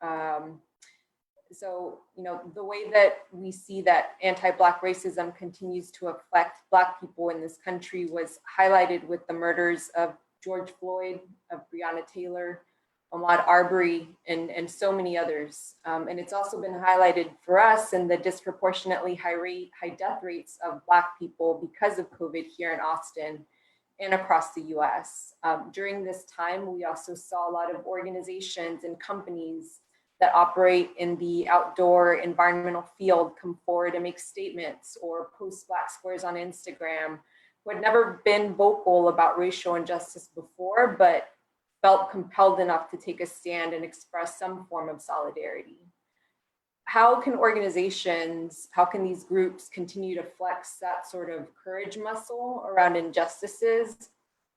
So, the way that we see that anti-Black racism continues to affect Black people in this country was highlighted with the murders of George Floyd, of Breonna Taylor, Ahmaud Arbery, and so many others. And it's also been highlighted for us in the disproportionately high death rates of Black people because of COVID here in Austin. and across the US. During this time, we also saw a lot of organizations and companies that operate in the outdoor environmental field come forward and make statements or post Black squares on Instagram, who had never been vocal about racial injustice before, but felt compelled enough to take a stand and express some form of solidarity. How can organizations, how can these groups continue to flex that sort of courage muscle around injustices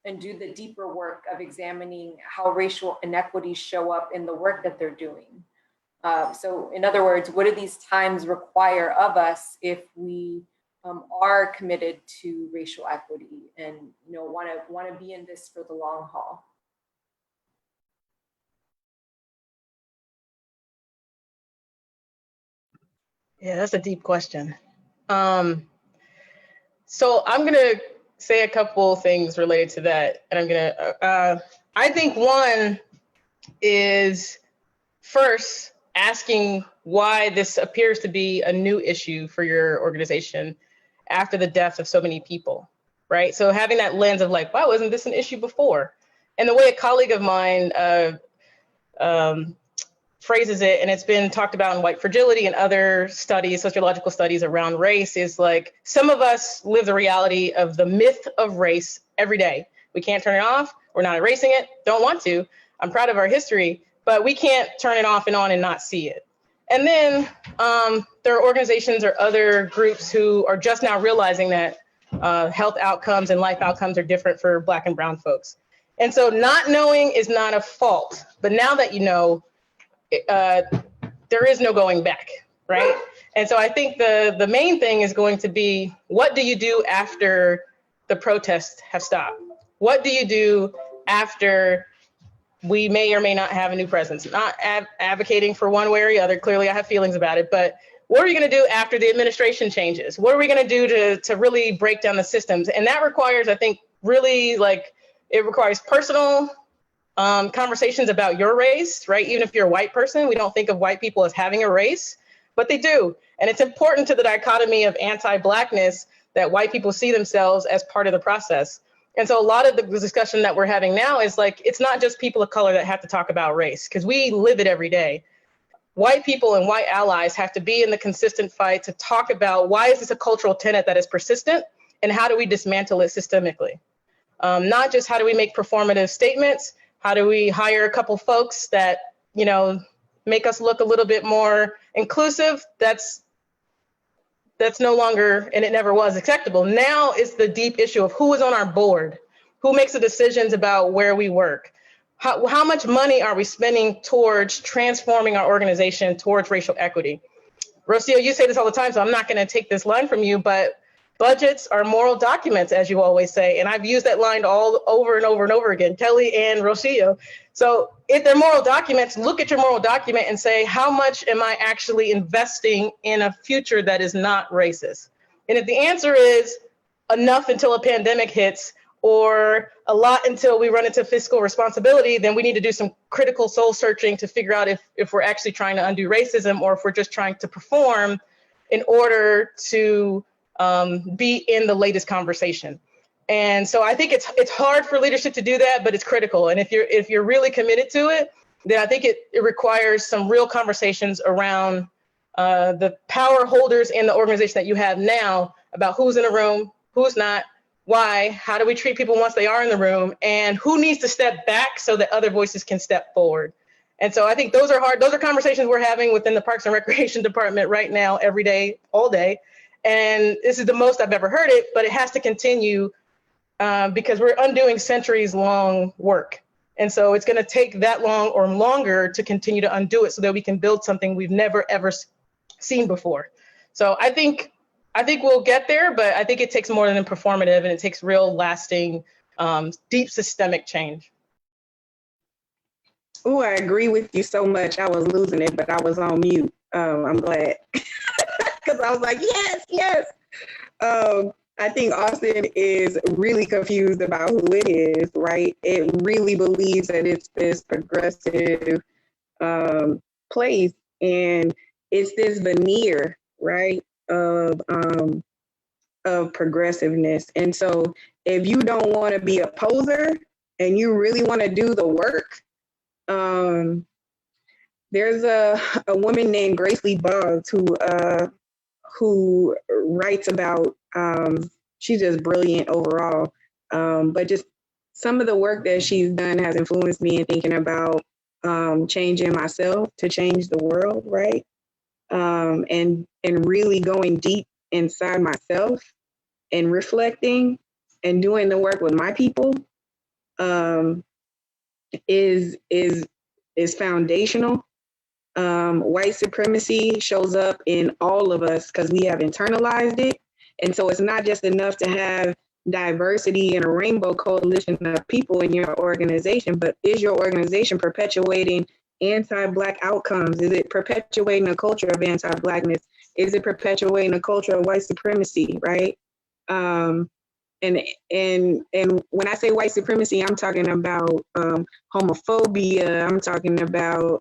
and do the deeper work of examining how racial inequities show up in the work that they're doing? So in other words, what do these times require of us if we are committed to racial equity and want to be in this for the long haul? Yeah, that's a deep question. So I'm gonna say a couple things related to that, and I'm gonna. I think one is first asking why this appears to be a new issue for your organization after the death of so many people, right? So having that lens of like, why wasn't this an issue before? And the way a colleague of mine phrases it, and it's been talked about in white fragility and other studies, sociological studies around race, is like, some of us live the reality of the myth of race every day. We can't turn it off. We're not erasing it. Don't want to. I'm proud of our history, but we can't turn it off and on and not see it. And then there are organizations or other groups who are just now realizing that health outcomes and life outcomes are different for Black and brown folks. And so not knowing is not a fault, but now that you know, there is no going back, right? And so I think the main thing is going to be, what do you do after the protests have stopped? What do you do after we may or may not have a new president? Not advocating for one way or the other. Clearly, I have feelings about it, but what are we going to do after the administration changes? What are we going to do to really break down the systems? And that requires, I think, really it requires personal conversations about your race, right? Even if you're a white person, we don't think of white people as having a race, but they do. And it's important to the dichotomy of anti-Blackness that white people see themselves as part of the process. And so a lot of the discussion that we're having now is like, it's not just people of color that have to talk about race, because we live it every day. White people and white allies have to be in the consistent fight to talk about, why is this a cultural tenet that is persistent, and how do we dismantle it systemically? Not just how do we make performative statements, how do we hire a couple folks that, make us look a little bit more inclusive? That's no longer, and it never was, acceptable. Now is the deep issue of who is on our board, who makes the decisions about where we work, how much money are we spending towards transforming our organization towards racial equity? Rocio, you say this all the time, so I'm not going to take this line from you, but budgets are moral documents, as you always say. And I've used that line all over and over and over again, Kelly and Rocio. So if they're moral documents, look at your moral document and say, how much am I actually investing in a future that is not racist? And if the answer is enough until a pandemic hits, or a lot until we run into fiscal responsibility, then we need to do some critical soul searching to figure out if we're actually trying to undo racism, or if we're just trying to perform in order to be in the latest conversation. And so I think it's hard for leadership to do that, but it's critical. And if you're really committed to it, then I think it requires some real conversations around the power holders in the organization that you have now about who's in the room, who's not, why, how do we treat people once they are in the room, and who needs to step back so that other voices can step forward. And so I think those are hard. Those are conversations we're having within the Parks and Recreation Department right now, every day, all day. And this is the most I've ever heard it, but it has to continue because we're undoing centuries long work. And so it's going to take that long or longer to continue to undo it so that we can build something we've never, ever seen before. So I think we'll get there, but I think it takes more than performative, and it takes real lasting, deep systemic change. Oh, I agree with you so much. I was losing it, but I was on mute. I'm glad. Because I was like, yes. I think Austin is really confused about who it is, right? It really believes that it's this progressive place, and it's this veneer, right, of progressiveness. And so if you don't want to be a poser and you really want to do the work, there's a woman named Grace Lee Boggs who writes about, she's just brilliant overall. But just some of the work that she's done has influenced me in thinking about changing myself to change the world, right? And really going deep inside myself and reflecting and doing the work with my people is foundational. White supremacy shows up in all of us because we have internalized it. And so it's not just enough to have diversity and a rainbow coalition of people in your organization, but is your organization perpetuating anti-Black outcomes? Is it perpetuating a culture of anti-Blackness? Is it perpetuating a culture of white supremacy, right? And when I say white supremacy, I'm talking about homophobia. I'm talking about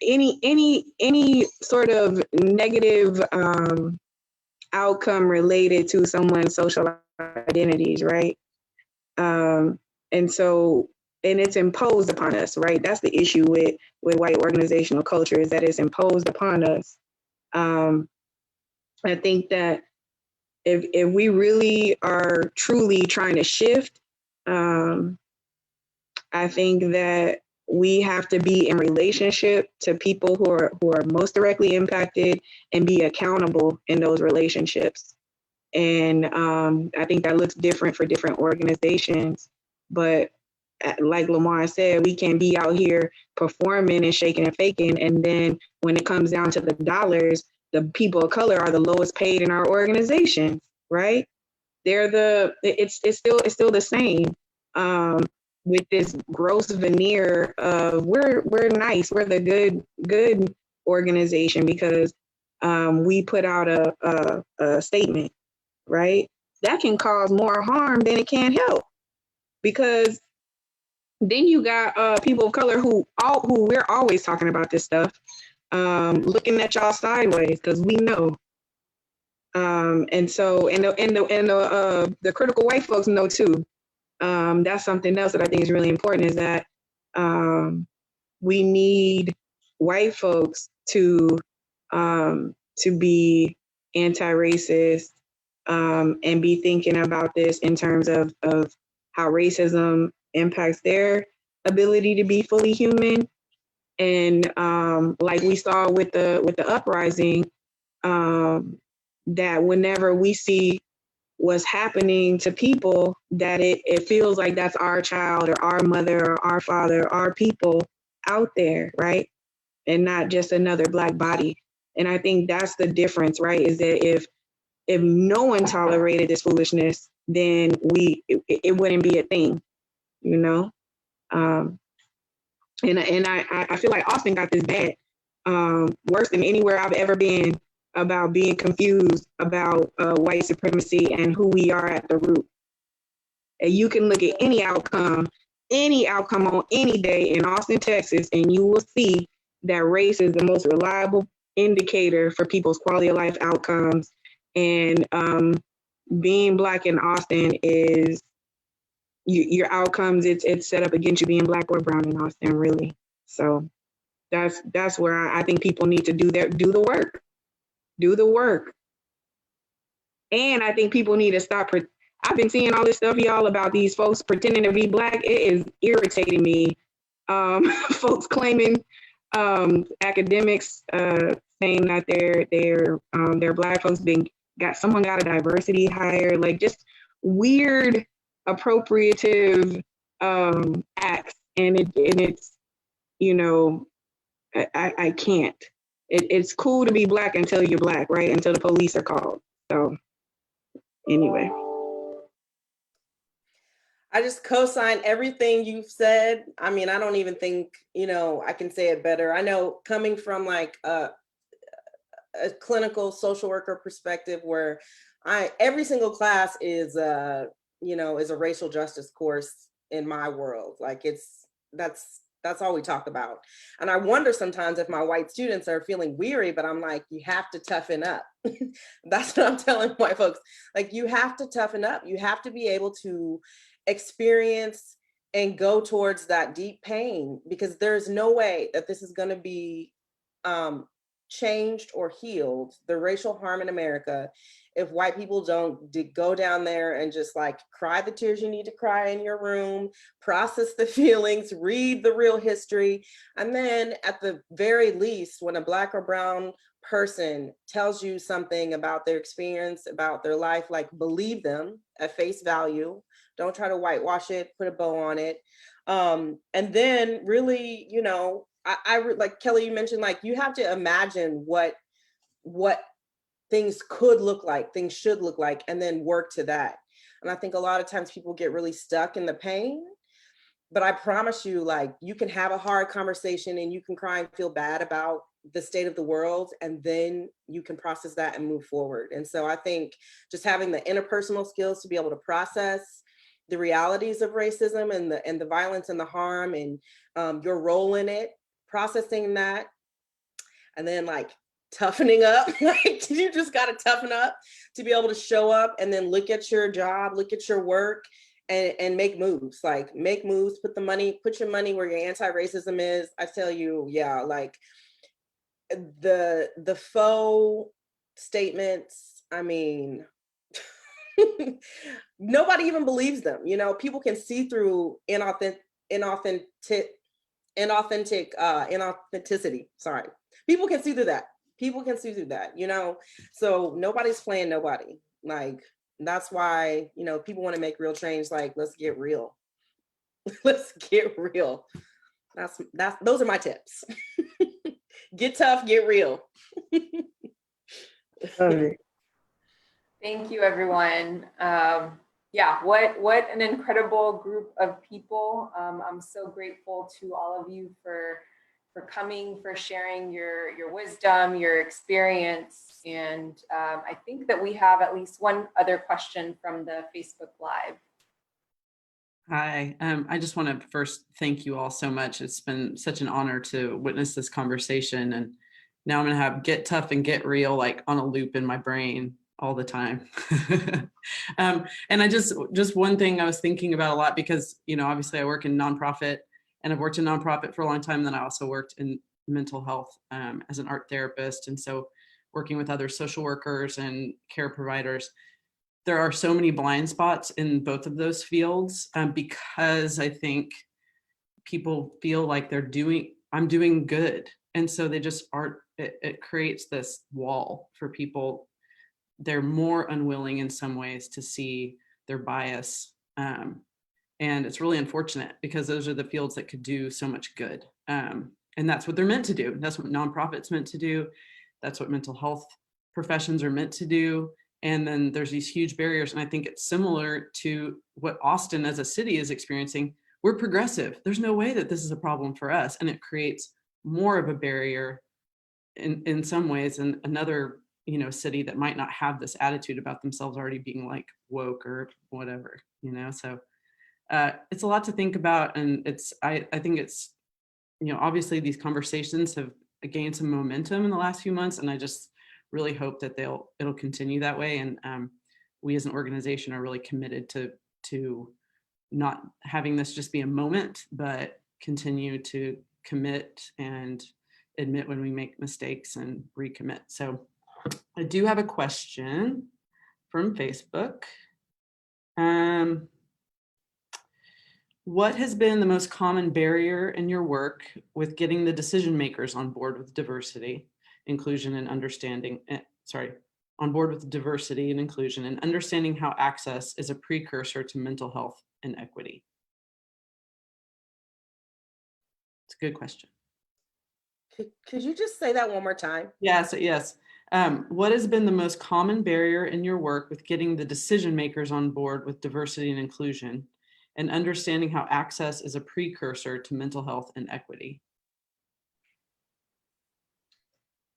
any sort of negative outcome related to someone's social identities, right? And so, and it's imposed upon us, right? That's the issue with white organizational culture, is that it's imposed upon us. I think that if we really are truly trying to shift, I think that we have to be in relationship to people who are most directly impacted and be accountable in those relationships. And I think that looks different for different organizations. But like Lamar said, we can't be out here performing and shaking and faking. And then when it comes down to the dollars, the people of color are the lowest paid in our organizations, right? It's still the same. With this gross veneer of we're nice, we're the good organization because we put out a statement, right? That can cause more harm than it can help, because then you got people of color who we're always talking about this stuff, looking at y'all sideways because we know. And so the critical white folks know too. That's something else that I think is really important, is that we need white folks to be anti-racist and be thinking about this in terms of how racism impacts their ability to be fully human. And like we saw with the uprising, that whenever we see what's happening to people, that it feels like that's our child or our mother or our father, our people out there, right? And not just another Black body. And I think that's the difference, right? Is that if no one tolerated this foolishness, then it wouldn't be a thing, you know? And I feel like Austin got this bad, worse than anywhere I've ever been, about being confused about white supremacy and who we are at the root. And you can look at any outcome on any day in Austin, Texas, and you will see that race is the most reliable indicator for people's quality of life outcomes. And being Black in Austin is your outcomes. It's set up against you being Black or brown in Austin, really. So that's where I think people need to do the work. Do the work. And I think people need to stop. I've been seeing all this stuff, y'all, about these folks pretending to be Black. It is irritating me. Folks claiming, academics saying that they're Black folks someone got a diversity hire, like just weird appropriative acts. And it's, you know, I can't. It's cool to be Black until you're Black, right? Until the police are called. So anyway. I just co-sign everything you've said. I mean, I don't even think, I can say it better. I know, coming from like a clinical social worker perspective, where every single class is a racial justice course in my world. Like that's That's all we talk about. And I wonder sometimes if my white students are feeling weary, but I'm like, you have to toughen up. That's what I'm telling white folks. Like, you have to toughen up. You have to be able to experience and go towards that deep pain, because there's no way that this is going to be changed or healed, the racial harm in America, if white people don't go down there and just like cry the tears you need to cry in your room, process the feelings, read the real history. And then at the very least, when a Black or brown person tells you something about their experience, about their life, like, believe them at face value. Don't try to whitewash it, put a bow on it. And then really, you know, I like Kelly, you mentioned, like, you have to imagine what things could look like, things should look like, and then work to that. And I think a lot of times people get really stuck in the pain, but I promise you, like, you can have a hard conversation and you can cry and feel bad about the state of the world, and then you can process that and move forward. And so I think just having the interpersonal skills to be able to process the realities of racism and the violence and the harm and your role in it, processing that, and then like toughening up. Like, you just got to toughen up to be able to show up and then look at your job, look at your work, and make moves. Like, make moves, put your money where your anti-racism is. I tell you, yeah, like the faux statements, I mean, nobody even believes them. You know, people can see through inauthenticity. Sorry, people can see through that. People can see through that, you know? So nobody's playing nobody. Like, that's why, you know, people want to make real change. Like, let's get real. Let's get real. Those are my tips. Get tough, get real. All right. Thank you, everyone. Yeah, what an incredible group of people. I'm so grateful to all of you for coming, for sharing your wisdom, your experience. And I think that we have at least one other question from the Facebook Live. Hi, I just want to first thank you all so much. It's been such an honor to witness this conversation. And now I'm going to have get tough and get real, like on a loop in my brain all the time. And I just one thing I was thinking about a lot, because, you know, obviously I work in nonprofit, and I've worked in nonprofit for a long time. Then I also worked in mental health as an art therapist. And so working with other social workers and care providers, there are so many blind spots in both of those fields because I think people feel like I'm doing good. And so they just aren't, it creates this wall for people. They're more unwilling in some ways to see their bias. And it's really unfortunate, because those are the fields that could do so much good. And that's what they're meant to do. That's what nonprofits meant to do. That's what mental health professions are meant to do. And then there's these huge barriers. And I think it's similar to what Austin as a city is experiencing. We're progressive. There's no way that this is a problem for us. And it creates more of a barrier in some ways. And another, you know, city that might not have this attitude about themselves already being like woke or whatever, you know? So it's a lot to think about. And I think it's, you know, obviously these conversations have gained some momentum in the last few months. And I just really hope that it'll continue that way. And we as an organization are really committed to not having this just be a moment, but continue to commit and admit when we make mistakes and recommit. So I do have a question from Facebook. What has been the most common barrier in your work with getting the decision makers on board with diversity, inclusion, and understanding? On board with diversity and inclusion, and understanding how access is a precursor to mental health and equity? It's a good question. Could you just say that one more time? Yes. What has been the most common barrier in your work with getting the decision makers on board with diversity and inclusion, and understanding how access is a precursor to mental health and equity?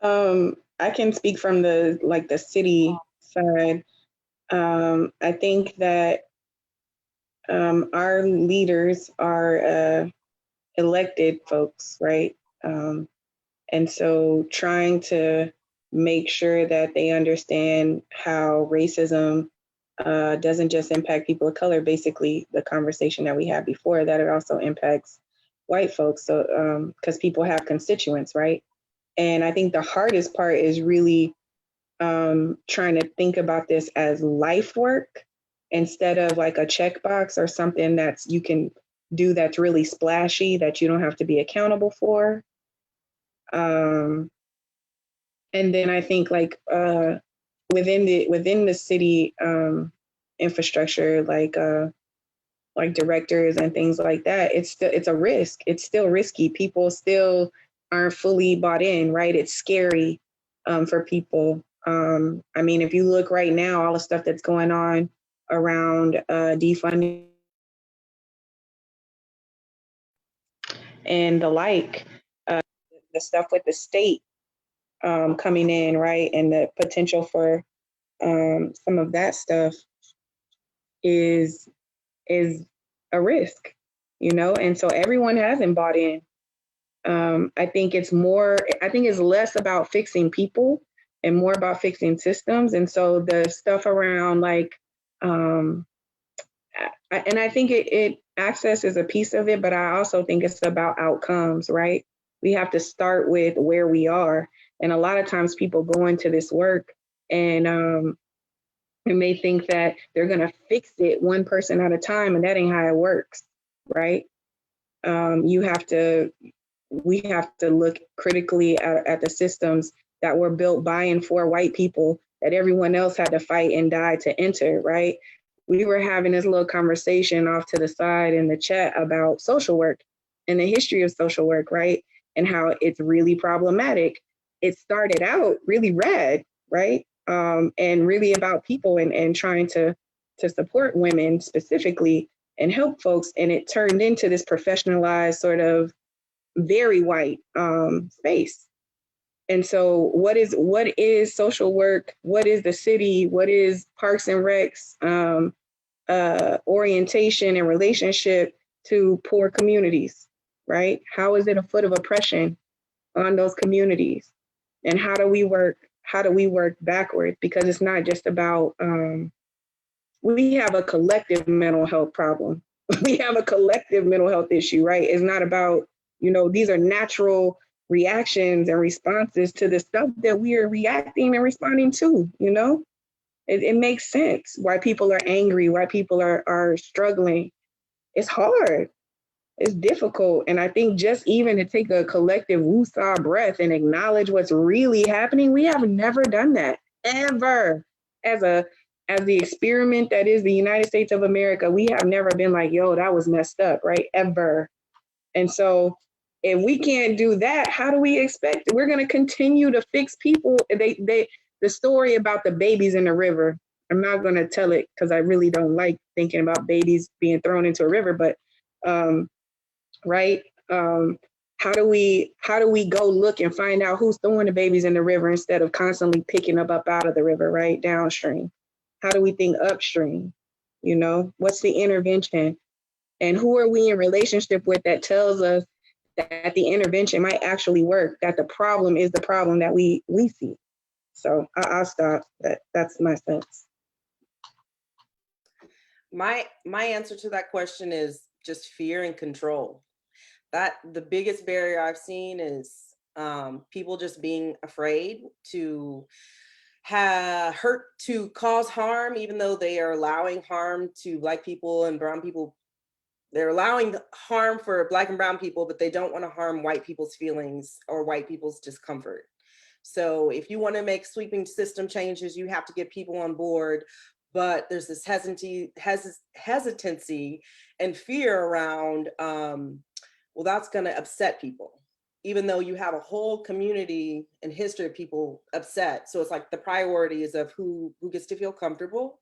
I can speak from the city side. I think that our leaders are elected folks, right? And so trying to make sure that they understand how racism doesn't just impact people of color, basically the conversation that we had before, that it also impacts white folks. So, because people have constituents, right? And I think the hardest part is really trying to think about this as life work instead of like a checkbox or something that's you can do that's really splashy that you don't have to be accountable for. And then I think like within the city infrastructure, like directors and things like that, it's a risk. It's still risky. People still aren't fully bought in, right? It's scary for people. I mean, if you look right now, all the stuff that's going on around defunding and the like, the stuff with the state coming in, right, and the potential for some of that stuff is a risk, you know, and so everyone hasn't bought in. I think it's less about fixing people and more about fixing systems. And so the stuff around like, and I think it access is a piece of it, but I also think it's about outcomes, right? We have to start with where we are. And a lot of times people go into this work and may think that they're going to fix it one person at a time, and that ain't how it works, right? We have to look critically at the systems that were built by and for white people that everyone else had to fight and die to enter, right? We were having this little conversation off to the side in the chat about social work and the history of social work, right? And how it's really problematic. It started out really rad, right? And really about people and trying to support women specifically and help folks. And it turned into this professionalized sort of very white space. And so what is social work? What is the city? What is Parks and Recs orientation and relationship to poor communities, right? How is it a foot of oppression on those communities? And how do we work backwards? Because it's not just about, we have a collective mental health problem. We have a collective mental health issue, right? It's not about, you know, these are natural reactions and responses to the stuff that we are reacting and responding to, you know? It makes sense why people are angry, why people are struggling. It's hard. It's difficult. And I think just even to take a collective woosah breath and acknowledge what's really happening, we have never done that, ever. As the experiment that is the United States of America, we have never been like, yo, that was messed up, right? Ever. And so if we can't do that, how do we expect we're going to continue to fix people? The story about the babies in the river, I'm not going to tell it because I really don't like thinking about babies being thrown into a river, but right? How do we go look and find out who's throwing the babies in the river instead of constantly picking them up out of the river, right? Downstream. How do we think upstream? You know, what's the intervention? And who are we in relationship with that tells us that the intervention might actually work, that the problem is the problem that we see? So I'll stop. That's my sense. My answer to that question is just fear and control. That the biggest barrier I've seen is people just being afraid to to cause harm, even though they are allowing harm to Black people and brown people. They're allowing harm for Black and brown people, but they don't want to harm white people's feelings or white people's discomfort. So if you want to make sweeping system changes, you have to get people on board. But there's this hesitancy and fear around, well, that's going to upset people, even though you have a whole community and history of people upset. So it's like the priority is of who gets to feel comfortable,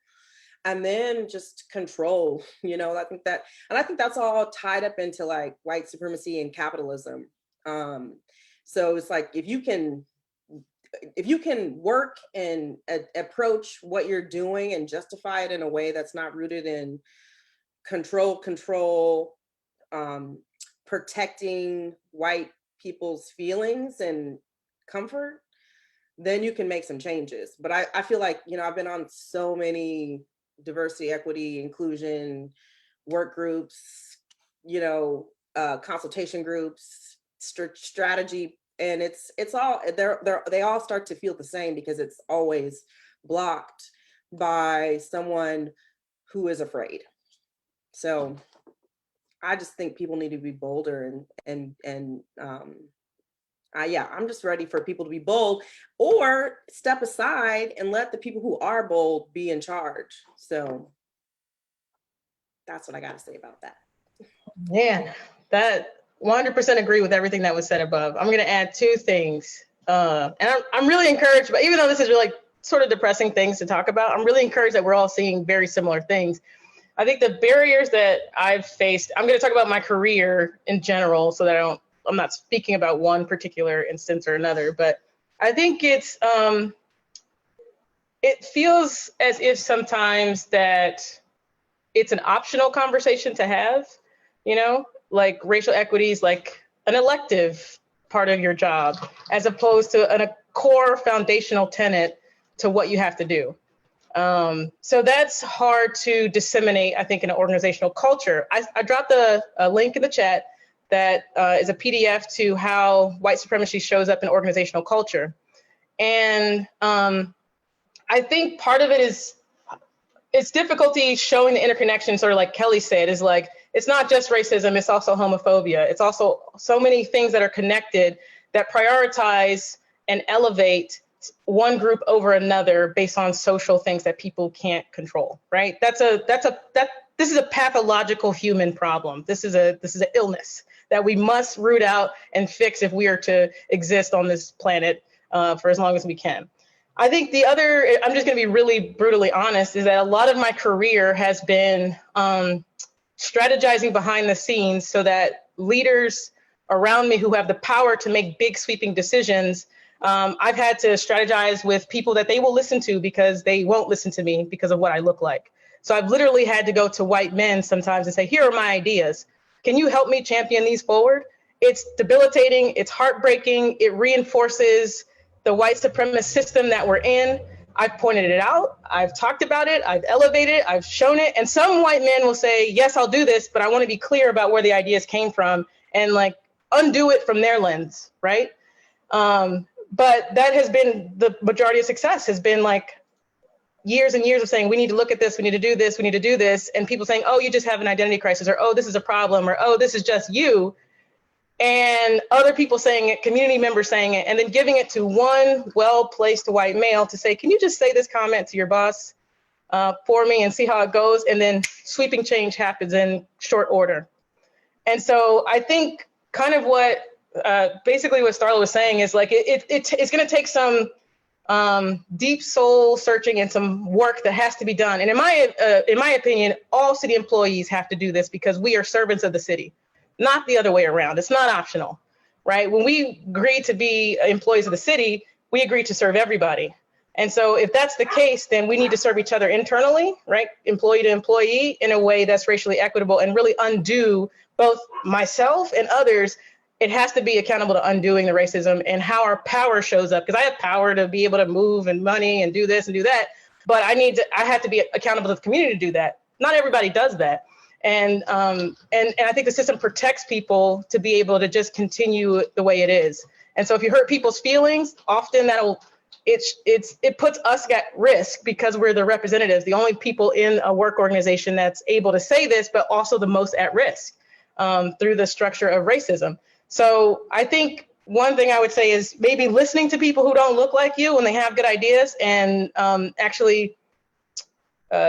and then just control, you know. I think that's all tied up into like white supremacy and capitalism. So it's like, if you can work and approach what you're doing and justify it in a way that's not rooted in control, protecting white people's feelings and comfort, then you can make some changes. But I feel like, you know, I've been on so many diversity, equity, inclusion work groups, you know, consultation groups, strategy, and it's all they all start to feel the same because it's always blocked by someone who is afraid. So I just think people need to be bolder and yeah, I'm just ready for people to be bold or step aside and let the people who are bold be in charge. So that's what I got to say about that. Man, that 100% agree with everything that was said above. I'm going to add two things. And I'm really encouraged, but even though this is really sort of depressing things to talk about, I'm really encouraged that we're all seeing very similar things. I think the barriers that I've faced, I'm going to talk about my career in general so that I'm not speaking about one particular instance or another, but I think it feels as if sometimes that it's an optional conversation to have, you know, like racial equity is like an elective part of your job, as opposed to a core foundational tenet to what you have to do. So that's hard to disseminate, I think, in an organizational culture. I dropped a link in the chat that is a PDF to how white supremacy shows up in organizational culture. And I think part of it is it's difficulty showing the interconnection, sort of like Kelly said, is like, it's not just racism, it's also homophobia. It's also so many things that are connected that prioritize and elevate one group over another based on social things that people can't control, right? This is a pathological human problem. This is an illness that we must root out and fix if we are to exist on this planet for as long as we can. I think the other, I'm just going to be really brutally honest, is that a lot of my career has been strategizing behind the scenes so that leaders around me who have the power to make big sweeping decisions, I've had to strategize with people that they will listen to because they won't listen to me because of what I look like. So I've literally had to go to white men sometimes and say, here are my ideas. Can you help me champion these forward? It's debilitating, it's heartbreaking, it reinforces the white supremacist system that we're in. I've pointed it out, I've talked about it, I've elevated it, I've shown it. And some white men will say, yes, I'll do this, but I want to be clear about where the ideas came from and like undo it from their lens, right? But that has been the majority of success, has been like years and years of saying, we need to look at this, we need to do this, we need to do this. And people saying, oh, you just have an identity crisis, or, oh, this is a problem, or, oh, this is just you. And other people saying it, community members saying it, and then giving it to one well-placed white male to say, can you just say this comment to your boss for me and see how it goes? And then sweeping change happens in short order. And so I think kind of what basically what Starla was saying is like, it's going to take some deep soul searching and some work that has to be done. And in my opinion, all city employees have to do this because we are servants of the city. Not the other way around. It's not optional, right? When we agree to be employees of the city, we agree to serve everybody. And so if that's the case, then we need to serve each other internally, right? Employee to employee in a way that's racially equitable and really undo both myself and others. It has to be accountable to undoing the racism and how our power shows up. Because I have power to be able to move and money and do this and do that, but I have to be accountable to the community to do that. Not everybody does that. And I think the system protects people to be able to just continue the way it is. And so if you hurt people's feelings, often it puts us at risk because we're the representatives, the only people in a work organization that's able to say this, but also the most at risk through the structure of racism. So I think one thing I would say is maybe listening to people who don't look like you when they have good ideas and actually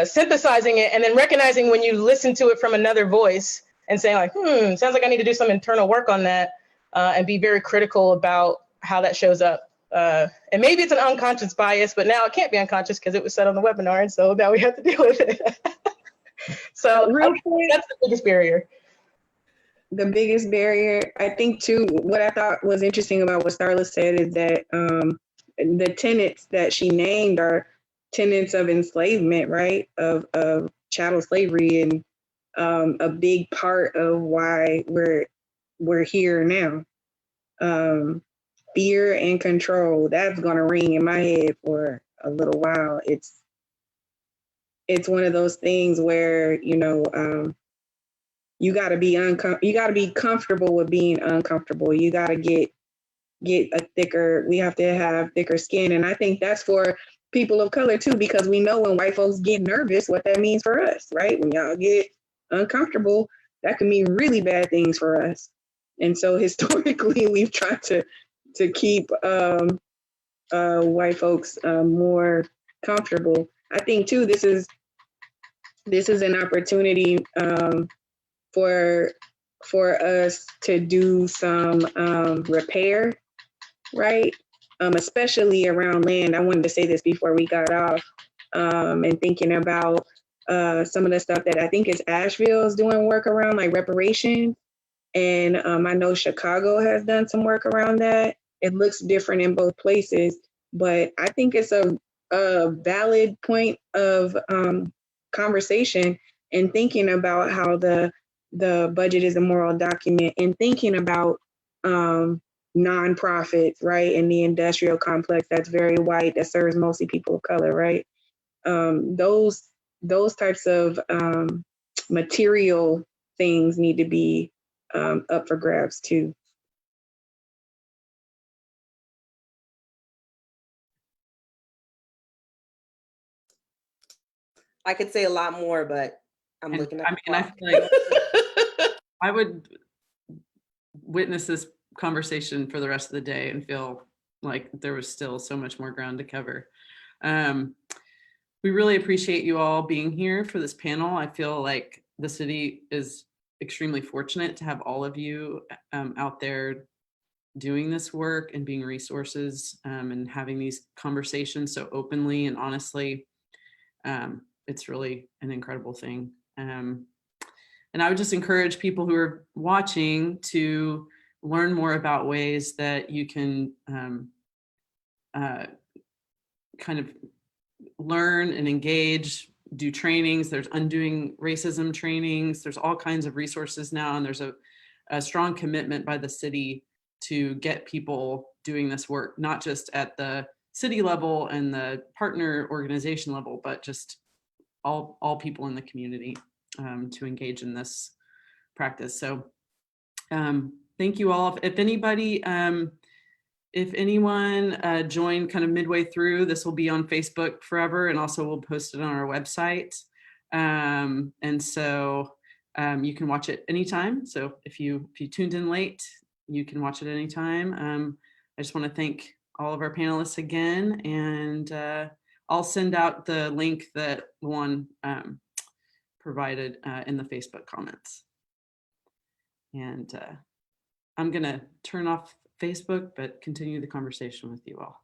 synthesizing it and then recognizing when you listen to it from another voice and saying like, sounds like I need to do some internal work on that and be very critical about how that shows up. And maybe it's an unconscious bias, but now it can't be unconscious because it was said on the webinar. And so now we have to deal with it. So that's the biggest barrier. The biggest barrier, I think too, what I thought was interesting about what Starla said is that the tenets that she named are tenets of enslavement, right? Of chattel slavery, and a big part of why we're we're here now. Fear and control, that's going to ring in my head for a little while. It's one of those things where, you got to be comfortable with being uncomfortable. You got to get we have to have thicker skin. And I think that's for people of color too, because we know when white folks get nervous, what that means for us, right? When y'all get uncomfortable, that can mean really bad things for us. And so historically, we've tried to keep white folks more comfortable. I think too, this is an opportunity for us to do some repair, right? Especially around land. I wanted to say this before we got off, and thinking about some of the stuff that I think is Asheville is doing work around, like reparation. And I know Chicago has done some work around that. It looks different in both places, but I think it's a valid point of conversation and thinking about how the budget is a moral document, and thinking about nonprofits, right, and the industrial complex that's very white, that serves mostly people of color, right? Those types of material things need to be up for grabs too. I could say a lot more, but I'm And looking at I mean, I the feel like I would witness this conversation for the rest of the day and feel like there was still so much more ground to cover. We really appreciate you all being here for this panel. I feel like the city is extremely fortunate to have all of you out there doing this work and being resources and having these conversations so openly and honestly. It's really an incredible thing. And I would just encourage people who are watching to learn more about ways that you can kind of learn and engage, do trainings. There's undoing racism trainings. There's all kinds of resources now. And there's a strong commitment by the city to get people doing this work, not just at the city level and the partner organization level, but just all people in the community to engage in this practice. So thank you all. If anyone joined kind of midway through, this will be on Facebook forever, and also we'll post it on our website. And so you can watch it anytime. So if you tuned in late, you can watch it anytime. I just want to thank all of our panelists again, and I'll send out the link that Luan provided in the Facebook comments. And I'm going to turn off Facebook, but continue the conversation with you all.